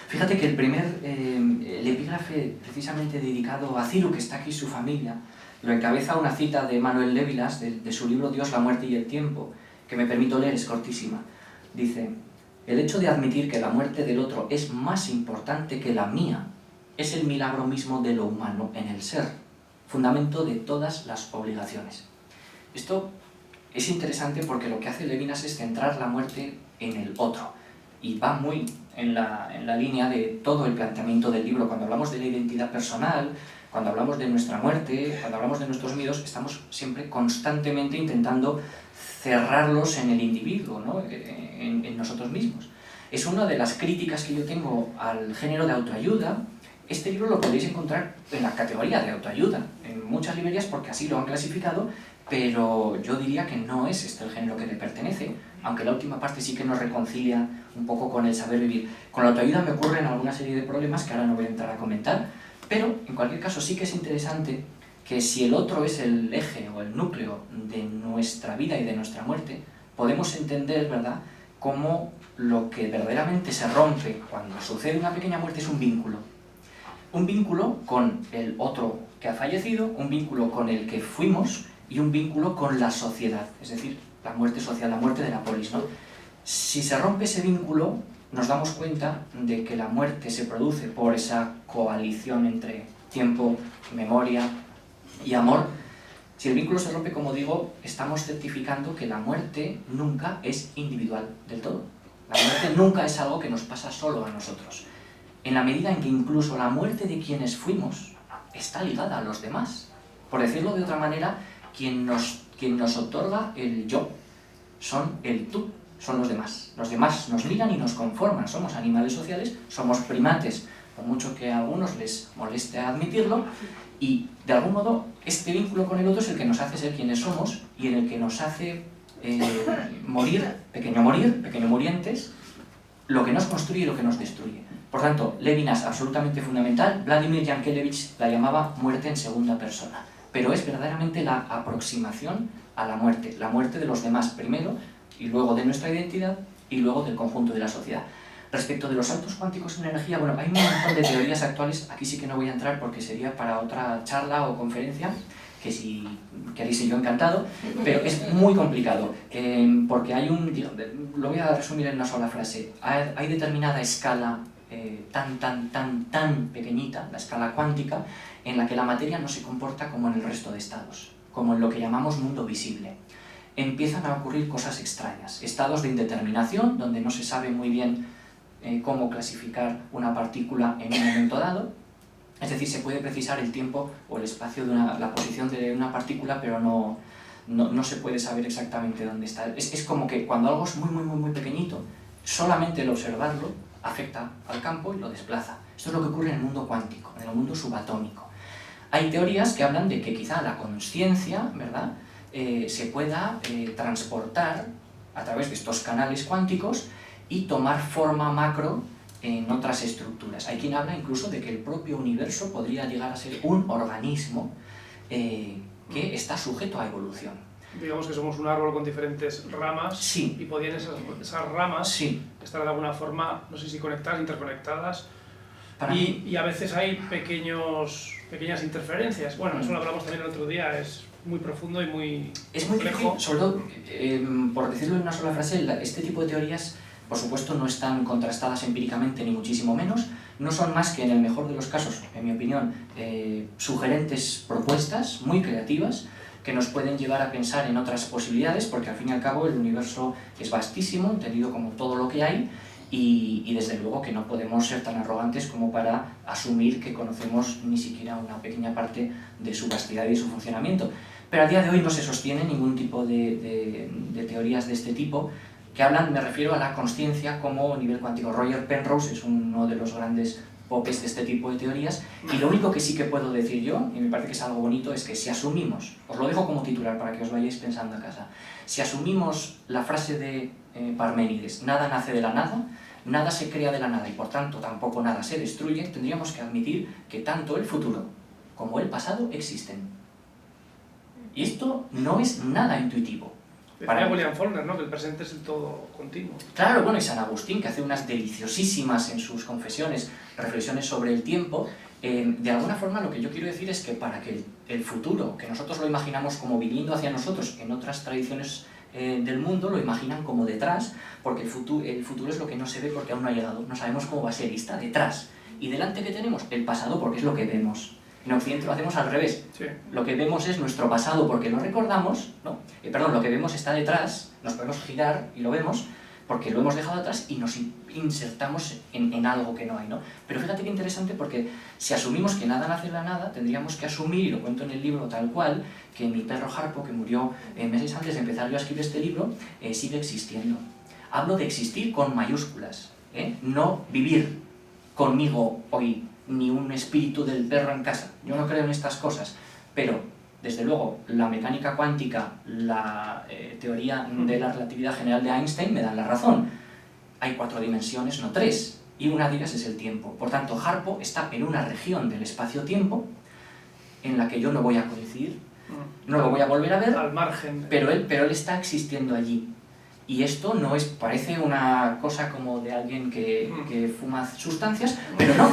Fíjate que el epígrafe precisamente dedicado a Ciro, que está aquí su familia, lo encabeza una cita de Manuel Lévinas, de su libro Dios, la muerte y el tiempo, que me permito leer, es cortísima. Dice: el hecho de admitir que la muerte del otro es más importante que la mía es el milagro mismo de lo humano en el ser, fundamento de todas las obligaciones. Esto es interesante porque lo que hace Lévinas es centrar la muerte en el otro, y va muy en la línea de todo el planteamiento del libro. Cuando hablamos de la identidad personal, cuando hablamos de nuestra muerte, cuando hablamos de nuestros miedos, estamos siempre constantemente intentando cerrarlos en el individuo, ¿no? en nosotros mismos. Es una de las críticas que yo tengo al género de autoayuda. Este libro lo podéis encontrar en la categoría de autoayuda, en muchas librerías porque así lo han clasificado, pero yo diría que no es este el género que le pertenece, aunque la última parte sí que nos reconcilia un poco con el saber vivir. Con la autoayuda me ocurren alguna serie de problemas que ahora no voy a entrar a comentar, pero en cualquier caso sí que es interesante que si el otro es el eje o el núcleo de nuestra vida y de nuestra muerte, podemos entender, ¿verdad?, cómo lo que verdaderamente se rompe cuando sucede una pequeña muerte es un vínculo. Un vínculo con el otro que ha fallecido, un vínculo con el que fuimos y un vínculo con la sociedad, es decir, la muerte social, la muerte de la polis, ¿no? Si se rompe ese vínculo, nos damos cuenta de que la muerte se produce por esa coalición entre tiempo, memoria y amor. Si el vínculo se rompe, como digo, estamos certificando que la muerte nunca es individual del todo. La muerte nunca es algo que nos pasa solo a nosotros. En la medida en que incluso la muerte de quienes fuimos está ligada a los demás. Por decirlo de otra manera, quien nos otorga el yo son el tú, son los demás. Los demás nos miran y nos conforman. Somos animales sociales, somos primates, por mucho que a algunos les moleste admitirlo, y de algún modo este vínculo con el otro es el que nos hace ser quienes somos y en el que nos hace morir, pequeño murientes, lo que nos construye y lo que nos destruye. Por tanto, Lévinas absolutamente fundamental. Vladimir Yankelevich la llamaba muerte en segunda persona, pero es verdaderamente la aproximación a la muerte de los demás primero, y luego de nuestra identidad, y luego del conjunto de la sociedad. Respecto de los saltos cuánticos en energía, bueno, hay un montón de teorías actuales, aquí sí que no voy a entrar porque sería para otra charla o conferencia, que si queréis yo encantado, pero es muy complicado, porque hay lo voy a resumir en una sola frase, hay determinada escala tan pequeñita, la escala cuántica, en la que la materia no se comporta como en el resto de estados, como en lo que llamamos mundo visible. Empiezan a ocurrir cosas extrañas, estados de indeterminación, donde no se sabe muy bien cómo clasificar una partícula en un momento dado, es decir, se puede precisar el tiempo o el espacio de la posición de una partícula, pero no se puede saber exactamente dónde está. Es como que cuando algo es muy pequeñito, solamente el observarlo afecta al campo y lo desplaza. Esto es lo que ocurre en el mundo cuántico, en el mundo subatómico. Hay teorías que hablan de que quizá la consciencia, ¿verdad?, se pueda transportar a través de estos canales cuánticos y tomar forma macro en otras estructuras. Hay quien habla incluso de que el propio universo podría llegar a ser un organismo que está sujeto a evolución. Digamos que somos un árbol con diferentes ramas, sí, y podían esas ramas sí, estar de alguna forma, no sé si conectadas, interconectadas, y a veces hay pequeñas interferencias. Bueno, eso lo hablamos también el otro día, es muy profundo y muy es muy complejo. difícil, sobre todo, por decirlo en una sola frase, este tipo de teorías, por supuesto, no están contrastadas empíricamente ni muchísimo menos, no son más que, en el mejor de los casos, en mi opinión, sugerentes propuestas muy creativas que nos pueden llevar a pensar en otras posibilidades, porque al fin y al cabo el universo es vastísimo, entendido como todo lo que hay, y desde luego que no podemos ser tan arrogantes como para asumir que conocemos ni siquiera una pequeña parte de su vastedad y su funcionamiento. Pero a día de hoy no se sostiene ningún tipo de teorías de este tipo que hablan, me refiero a la consciencia como nivel cuántico. Roger Penrose es uno de los grandes popes de este tipo de teorías, y lo único que sí que puedo decir yo, y me parece que es algo bonito, es que si asumimos, os lo dejo como titular para que os vayáis pensando a casa, si asumimos la frase de Parménides, nada nace de la nada, nada se crea de la nada y por tanto tampoco nada se destruye, tendríamos que admitir que tanto el futuro como el pasado existen. Y esto no es nada intuitivo. Decía William Faulkner, ¿no?, que el presente es el todo continuo. Claro, bueno, y San Agustín, que hace unas deliciosísimas en sus confesiones reflexiones sobre el tiempo. De alguna forma lo que yo quiero decir es que para que el futuro, que nosotros lo imaginamos como viniendo hacia nosotros, en otras tradiciones del mundo lo imaginan como detrás, porque el futuro es lo que no se ve porque aún no ha llegado, no sabemos cómo va a ser, y está detrás. Y delante que tenemos el pasado porque es lo que vemos. En Occidente lo hacemos al revés. Sí. Lo que vemos es nuestro pasado porque lo recordamos, ¿no? Perdón, lo que vemos está detrás, nos podemos girar y lo vemos porque lo hemos dejado atrás y nos insertamos en algo que no hay, ¿no? Pero fíjate qué interesante, porque si asumimos que nada nace de la nada, tendríamos que asumir, y lo cuento en el libro tal cual, que mi perro Harpo, que murió meses antes de empezar yo a escribir este libro, sigue existiendo. Hablo de existir con mayúsculas, no vivir conmigo hoy, ni un espíritu del perro en casa. Yo no creo en estas cosas, pero desde luego la mecánica cuántica, la teoría de la relatividad general de Einstein me dan la razón. Hay 4 dimensiones, no 3, y una de ellas es el tiempo. Por tanto, Harpo está en una región del espacio-tiempo en la que yo no voy a coincidir, no lo voy a volver a ver, Al margen. pero él está existiendo allí. Y esto no es, parece una cosa como de alguien que fuma sustancias, pero no.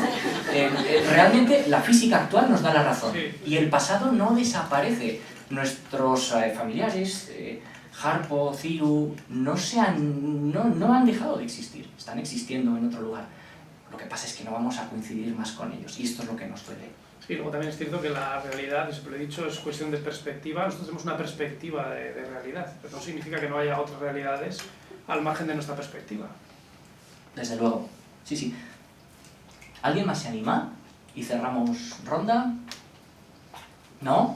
Realmente la física actual nos da la razón. Y el pasado no desaparece. Nuestros familiares, Harpo, Ciru, no han dejado de existir. Están existiendo en otro lugar. Lo que pasa es que no vamos a coincidir más con ellos. Y esto es lo que nos duele. Y luego también es cierto que la realidad, siempre lo he dicho, es cuestión de perspectiva. Nosotros tenemos una perspectiva de realidad, pero no significa que no haya otras realidades al margen de nuestra perspectiva. Desde luego. Sí, sí. ¿Alguien más se anima? Y cerramos ronda. ¿No?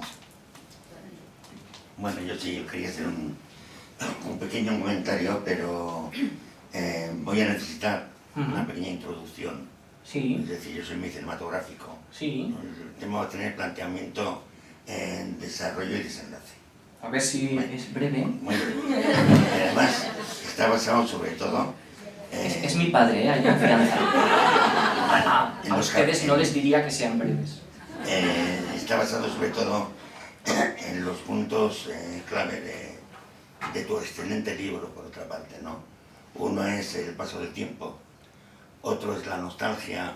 Bueno, yo quería hacer un pequeño comentario, pero voy a necesitar una pequeña introducción. Sí. Es decir, yo soy muy cinematográfico. Sí. Tengo que tener planteamiento en desarrollo y desenlace. A ver si es breve. Muy breve. Y además, está basado sobre todo... Es mi padre, hay confianza. A ustedes no les diría que sean breves. Está basado sobre todo en los puntos clave de tu excelente libro, por otra parte, ¿no? Uno es el paso del tiempo, otro es la nostalgia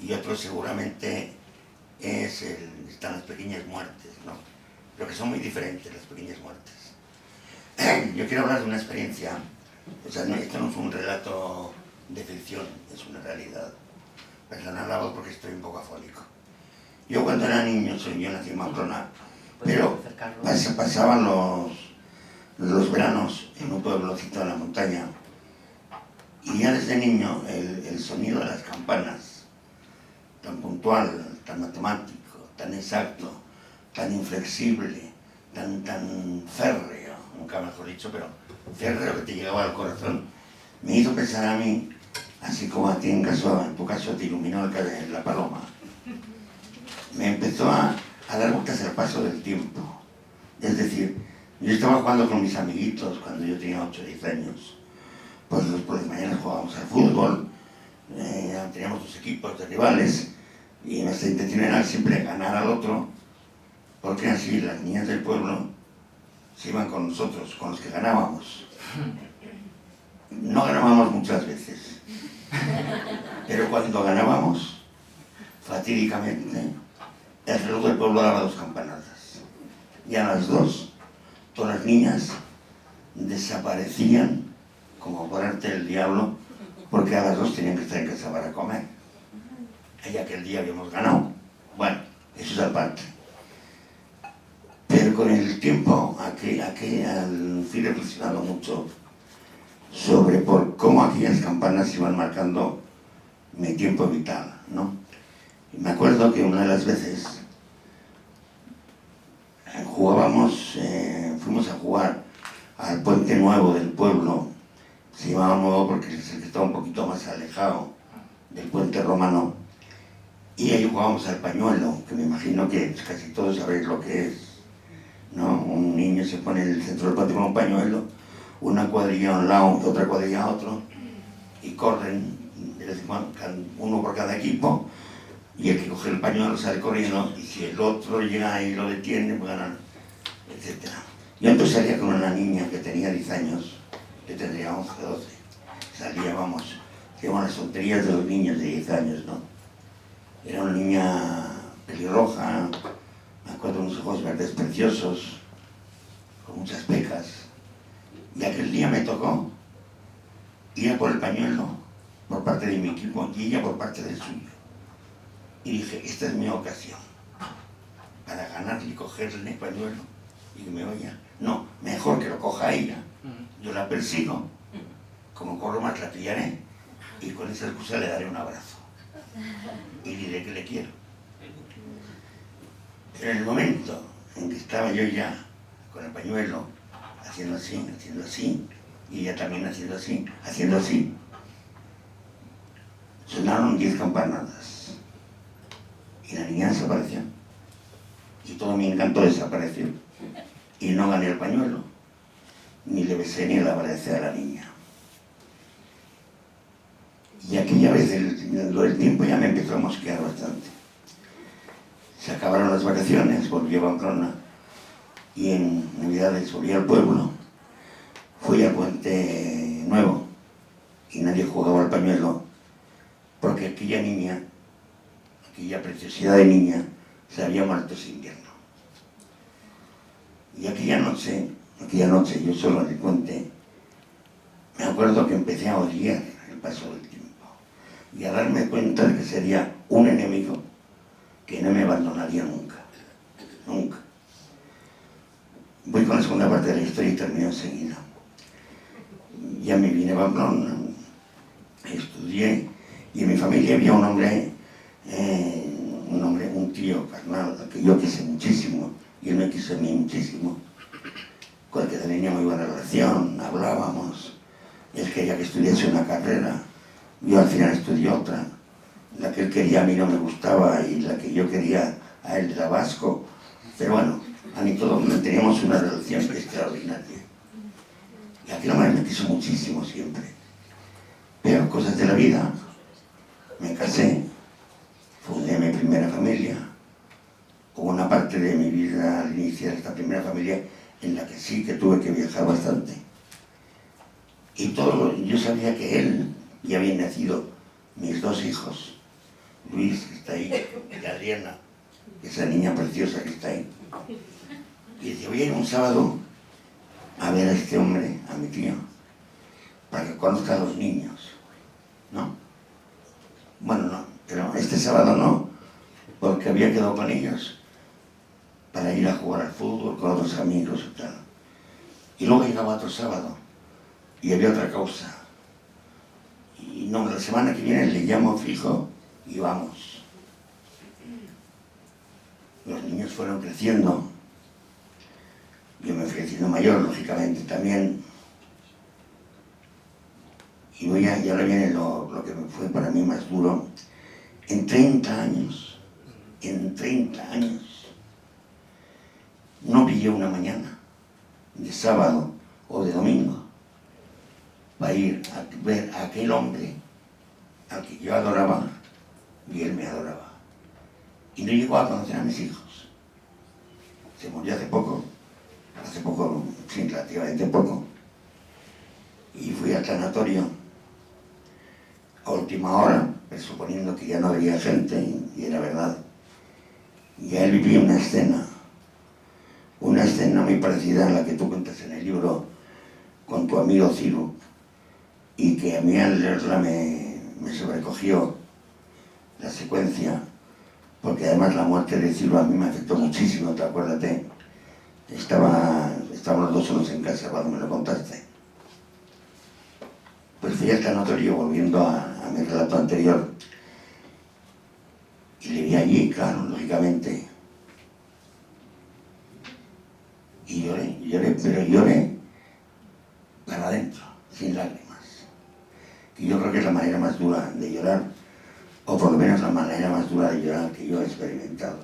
y otro seguramente están las pequeñas muertes, ¿no? Pero que son muy diferentes las pequeñas muertes. Yo quiero hablar de una experiencia, o sea, esto no es un relato de ficción, es una realidad. Perdonad porque estoy un poco afónico. Yo cuando era niño, yo nací en Pamplona, pero pasaban los veranos en un pueblocito de la montaña, y ya desde niño el sonido de las campanas, tan puntual, tan matemático, tan exacto, tan inflexible, tan férreo, nunca mejor dicho, pero férreo, que te llegaba al corazón, me hizo pensar a mí, así como a ti en tu caso te iluminó la paloma. Me empezó a dar vueltas al paso del tiempo. Es decir, yo estaba jugando con mis amiguitos cuando yo tenía 8 o 10 años. Pues por las mañanas jugábamos al fútbol, teníamos 2 equipos de rivales, y nuestra intención era siempre ganar al otro, porque así las niñas del pueblo se iban con nosotros, con los que ganábamos. No ganábamos muchas veces, pero cuando ganábamos, fatídicamente, el reloj del pueblo daba 2 campanadas. Y a las 2, todas las niñas desaparecían como por arte del diablo, porque a las 2 tenían que estar en casa para comer. Y aquel día habíamos ganado. Bueno, eso es aparte. Pero con el tiempo, al fui reflexionando mucho sobre por cómo aquellas campanas iban marcando mi tiempo vital, ¿no? Y me acuerdo que una de las veces fuimos a jugar al puente nuevo del pueblo. Se llamaba nuevo porque es el que estaba un poquito más alejado del puente romano, y ahí jugábamos al pañuelo, que me imagino que casi todos sabéis lo que es, ¿no? Un niño se pone en el centro del puente con un pañuelo, una cuadrilla a un lado, otra cuadrilla a otro, y corren de vez en cuando, uno por cada equipo, y el que coge el pañuelo sale corriendo, y si el otro llega y lo detiene, pues ganan, etc. Yo entonces salía con una niña que tenía 10 años, que tendría 11, 12. Salíamos, hacíamos las tonterías de los niños de 10 años, ¿no? Era una niña pelirroja, me acuerdo, unos ojos verdes preciosos, con muchas pecas. Y aquel día me tocó ir a por el pañuelo por parte de mi equipo y ella por parte del suyo. Y dije, esta es mi ocasión para ganarle y cogerle el pañuelo y que me vaya. No, mejor que lo coja ella. Yo la persigo, como corro más la pillaré y con esa excusa le daré un abrazo y diré que le quiero. Pero en el momento en que estaba yo ya con el pañuelo haciendo así, y ella también haciendo así, sonaron 10 campanadas y la niña desapareció y todo mi encanto desapareció y no gané el pañuelo, ni le besé ni le abracé a la niña. Y aquella vez el tiempo ya me empezó a mosquear bastante. Se acabaron las vacaciones, volví a Pamplona y en Navidades volví al pueblo. Fui al puente nuevo y nadie jugaba al pañuelo porque aquella niña, aquella preciosidad de niña, se había muerto ese invierno. Y aquella noche, yo solo en el puente, me acuerdo que empecé a odiar el paso del tiempo y a darme cuenta de que sería un enemigo que no me abandonaría nunca, nunca. Voy con la segunda parte de la historia y termino enseguida. Ya me vine a Pamplona, estudié, y en mi familia había un tío carnal, al que yo quise muchísimo, y él me quiso a mí muchísimo, con el que tenía muy buena relación, hablábamos. Él quería que estudiase una carrera, yo al final estudié otra. La que él quería a mí no me gustaba y la que yo quería a él era vasco. Pero bueno, a mí todos teníamos una relación extraordinaria. Y aquel hombre me quiso muchísimo siempre. Pero cosas de la vida, me casé, fundé mi primera familia. Hubo una parte de mi vida al iniciar esta primera familia en la que sí que tuve que viajar bastante. Y yo sabía que él ya había nacido mis 2 hijos. Luis, que está ahí, y Adriana, esa niña preciosa que está ahí. Y decía, voy a ir un sábado a ver a este hombre, a mi tío, para que conozca a los niños, ¿no? Bueno, no, pero este sábado no, porque había quedado con ellos para ir a jugar al fútbol con otros amigos y tal. Y luego llegaba otro sábado y había otra causa. Y no, la semana que viene le llamo fijo y vamos. Los niños fueron creciendo, yo me fui haciendo mayor, lógicamente, también. Y ahora viene lo que fue para mí más duro. En 30 años, no pillé una mañana de sábado o de domingo para ir a ver a aquel hombre al que yo adoraba y él me adoraba. Y no llegó a conocer a mis hijos. Se murió hace poco, sí, relativamente poco. Y fui al tanatorio a última hora, presuponiendo que ya no había gente, y era verdad. Y a él viví una escena muy parecida a la que tú cuentas en el libro con tu amigo Ciro, y que a mí al leerla me sobrecogió la secuencia, porque además la muerte de Ciro a mí me afectó muchísimo, te acuérdate. Estábamos los 2 solos en casa cuando me lo contaste. fui al tanatorio, volviendo a mi relato anterior, y le vi allí, claro, lógicamente. Y lloré, pero lloré para adentro, sin lágrimas. Y yo creo que es la manera más dura de llorar, o por lo menos la manera más dura de llorar que yo he experimentado.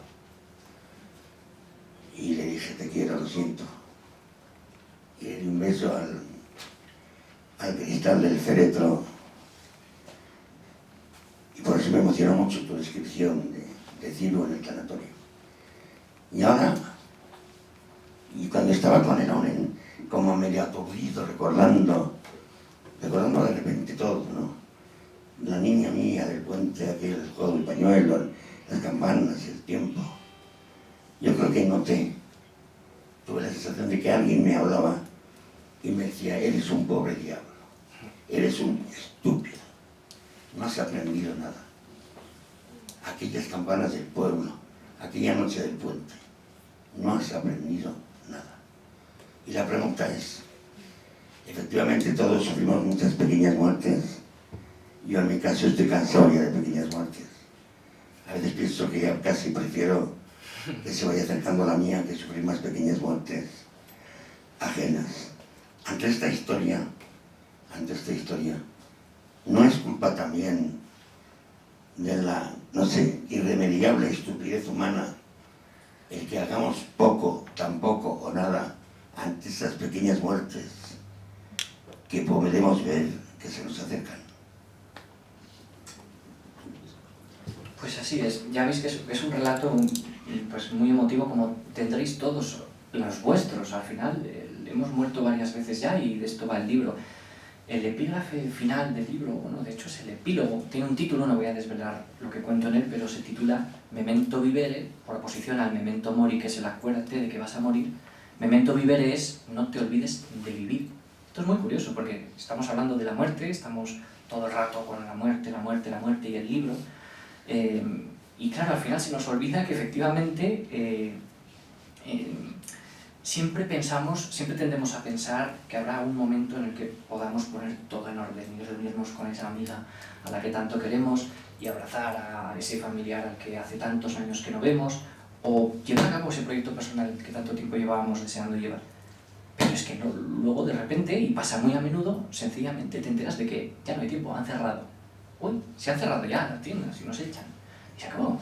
Y le dije, te quiero, lo siento. Y le di un beso al cristal del féretro. Y por eso me emocionó mucho tu descripción de Ciro en el tanatorio. Y ahora, y cuando estaba con él aún como medio aturdido, recordando de repente todo, ¿no? La niña mía del puente, aquel juego del pañuelo, las campanas, el tiempo. Yo creo que tuve la sensación de que alguien me hablaba y me decía, eres un pobre diablo, eres un estúpido, no has aprendido nada. Aquellas campanas del pueblo, aquella noche del puente, no has aprendido nada. Y la pregunta es, efectivamente todos sufrimos muchas pequeñas muertes. Yo en mi caso estoy cansado ya de pequeñas muertes. A veces pienso que ya casi prefiero que se vaya acercando la mía que sufrir más pequeñas muertes ajenas. Ante esta historia, ¿no es culpa también de la, no sé, irremediable estupidez humana el que hagamos poco, tampoco o nada ante esas pequeñas muertes que podemos ver que se nos acercan? Pues así es, ya veis que es un relato pues muy emotivo, como tendréis todos los vuestros. Al final hemos muerto varias veces ya y de esto va el libro. El epígrafe final del libro, bueno, de hecho es el epílogo, tiene un título, no voy a desvelar lo que cuento en él, pero se titula Memento Vivere, por oposición al Memento Mori, que es el acuérdate de que vas a morir. Memento Vivere es no te olvides de vivir. Esto es muy curioso porque estamos hablando de la muerte, estamos todo el rato con la muerte y el libro. Y claro, al final se nos olvida que efectivamente siempre tendemos a pensar que habrá un momento en el que podamos poner todo en orden y reunirnos con esa amiga a la que tanto queremos y abrazar a ese familiar al que hace tantos años que no vemos, o llevar a cabo ese proyecto personal que tanto tiempo llevábamos deseando llevar. Pero es que no, luego de repente, y pasa muy a menudo, sencillamente te enteras de que ya no hay tiempo, han cerrado. Uy, se han cerrado ya las tiendas y nos echan. Y se acabó.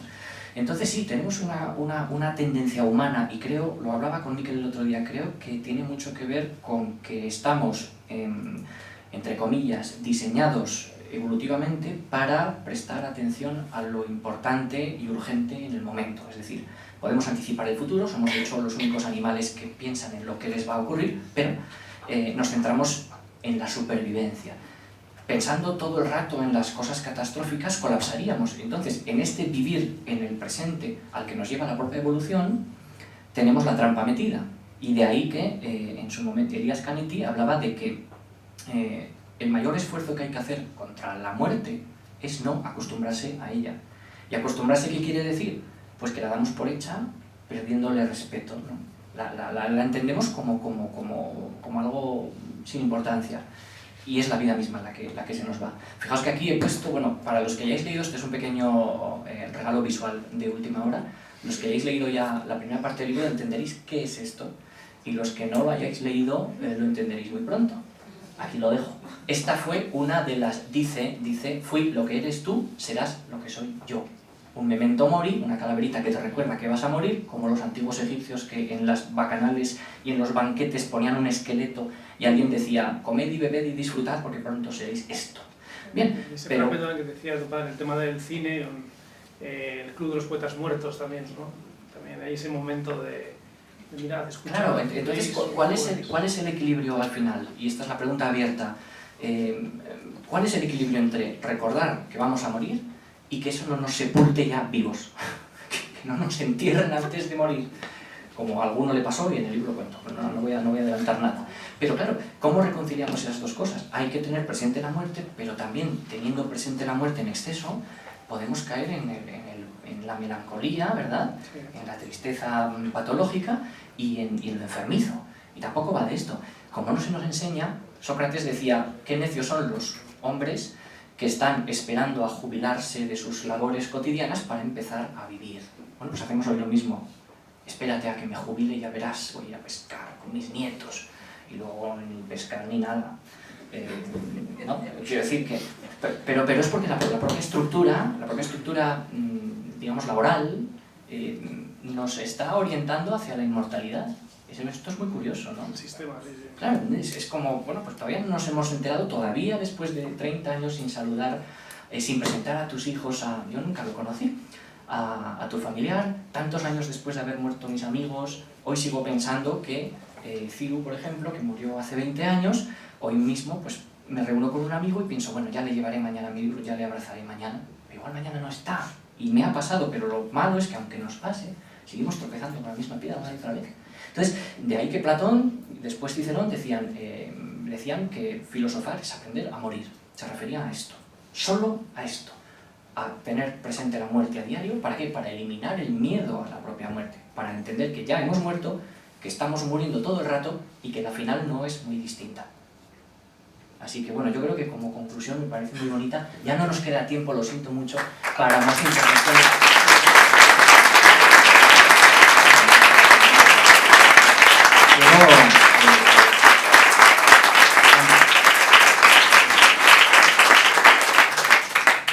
Entonces sí, tenemos una tendencia humana, y creo, lo hablaba con Miquel el otro día, creo que tiene mucho que ver con que estamos, entre comillas, diseñados evolutivamente para prestar atención a lo importante y urgente en el momento. Es decir, podemos anticipar el futuro, somos de hecho los únicos animales que piensan en lo que les va a ocurrir, pero nos centramos en la supervivencia. Pensando todo el rato en las cosas catastróficas, colapsaríamos. Entonces, en este vivir en el presente al que nos lleva la propia evolución, tenemos la trampa metida. Y de ahí que, en su momento, Elias Canetti hablaba de que el mayor esfuerzo que hay que hacer contra la muerte es no acostumbrarse a ella. ¿Y acostumbrarse qué quiere decir? Pues que la damos por hecha, perdiéndole respeto, ¿no? La entendemos como algo sin importancia. Y es la vida misma la que se nos va. Fijaos que aquí he puesto, bueno, para los que hayáis leído, este es un pequeño regalo visual de última hora. Los que hayáis leído ya la primera parte del libro entenderéis qué es esto. Y los que no lo hayáis leído lo entenderéis muy pronto. Aquí lo dejo. Esta fue una de las, dice, fui lo que eres tú, serás lo que soy yo. Un memento mori, una calaverita que te recuerda que vas a morir, como los antiguos egipcios que en las bacanales y en los banquetes ponían un esqueleto y alguien decía, comed y bebed y disfrutad porque pronto seréis esto. Bien, ese pero... fragmento que decía tu padre, el tema del cine, el Club de los Poetas Muertos también, ¿no? También hay ese momento de mirar, de escuchar. Claro, entonces, ¿cuál es el equilibrio al final? Y esta es la pregunta abierta. ¿Cuál es el equilibrio entre recordar que vamos a morir y que eso no nos sepulte ya vivos? Que no nos entierren antes de morir, como a alguno le pasó y en el libro cuento, pero no voy a adelantar nada. Pero claro, ¿cómo reconciliamos esas dos cosas? Hay que tener presente la muerte, pero también teniendo presente la muerte en exceso, podemos caer en la melancolía, ¿verdad? Sí. En la tristeza patológica y en lo enfermizo. Y tampoco va de esto. Como no se nos enseña, Sócrates decía, qué necios son hombres que están esperando a jubilarse de sus labores cotidianas para empezar a vivir. Bueno, pues hacemos hoy lo mismo. Espérate a que me jubile y ya verás, voy a ir a pescar con mis nietos. Y luego ni pescar ni nada. ¿No? Quiero decir que... Pero es porque la propia estructura, digamos, laboral, nos está orientando hacia la inmortalidad. Esto es muy curioso, ¿no? El sistema, sí, sí. Claro, es como, bueno, pues todavía no nos hemos enterado, todavía después de 30 años sin saludar, sin presentar a tus hijos yo nunca lo conocí, a tu familiar, tantos años después de haber muerto mis amigos, hoy sigo pensando que Ciru, por ejemplo, que murió hace 20 años, hoy mismo pues me reúno con un amigo y pienso, bueno, ya le llevaré mañana mi libro, ya le abrazaré mañana, pero igual mañana no está, y me ha pasado, pero lo malo es que aunque nos pase, seguimos tropezando con la misma piedra una y otra vez. Entonces, de ahí que Platón, después Cicerón, decían que filosofar es aprender a morir. Se refería a esto, solo a esto, a tener presente la muerte a diario. ¿Para qué? Para eliminar el miedo a la propia muerte, para entender que ya hemos muerto, que estamos muriendo todo el rato y que la final no es muy distinta. Así que bueno, yo creo que como conclusión me parece muy bonita. Ya no nos queda tiempo, lo siento mucho, para más intervenciones.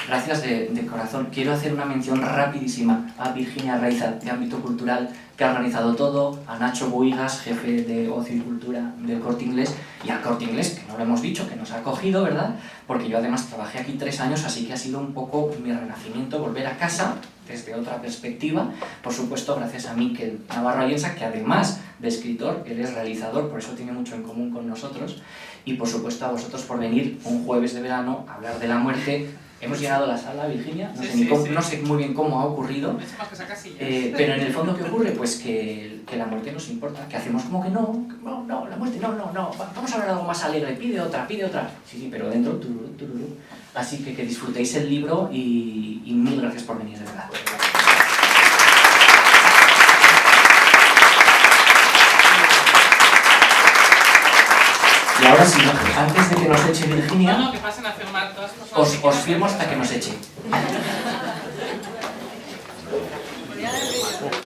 Gracias de corazón. Quiero hacer una mención rapidísima a Virginia Reiza, de Ámbito Cultural, que ha organizado todo, a Nacho Buigas, jefe de Ocio y Cultura del Corte Inglés, y al Corte Inglés, que no lo hemos dicho, que nos ha acogido, ¿verdad? Porque yo además trabajé aquí 3 años, así que ha sido un poco mi renacimiento, volver a casa desde otra perspectiva. Por supuesto, gracias a Miquel Navarro Aiensa, que además de escritor, él es realizador, por eso tiene mucho en común con nosotros. Y por supuesto a vosotros por venir un jueves de verano a hablar de la muerte. Hemos llenado la sala, Virginia, no sé muy bien cómo ha ocurrido, pero en el fondo ¿qué ocurre? Pues que la muerte nos importa, que hacemos como que no, la muerte no, vamos a hablar de algo más alegre, pide otra, sí, pero dentro, tururú. Así que disfrutéis el libro y mil gracias por venir, de verdad. Y ahora sí, antes de que nos eche Virginia, No, que pasen a firmar todas las personas. os firmo hasta que nos eche.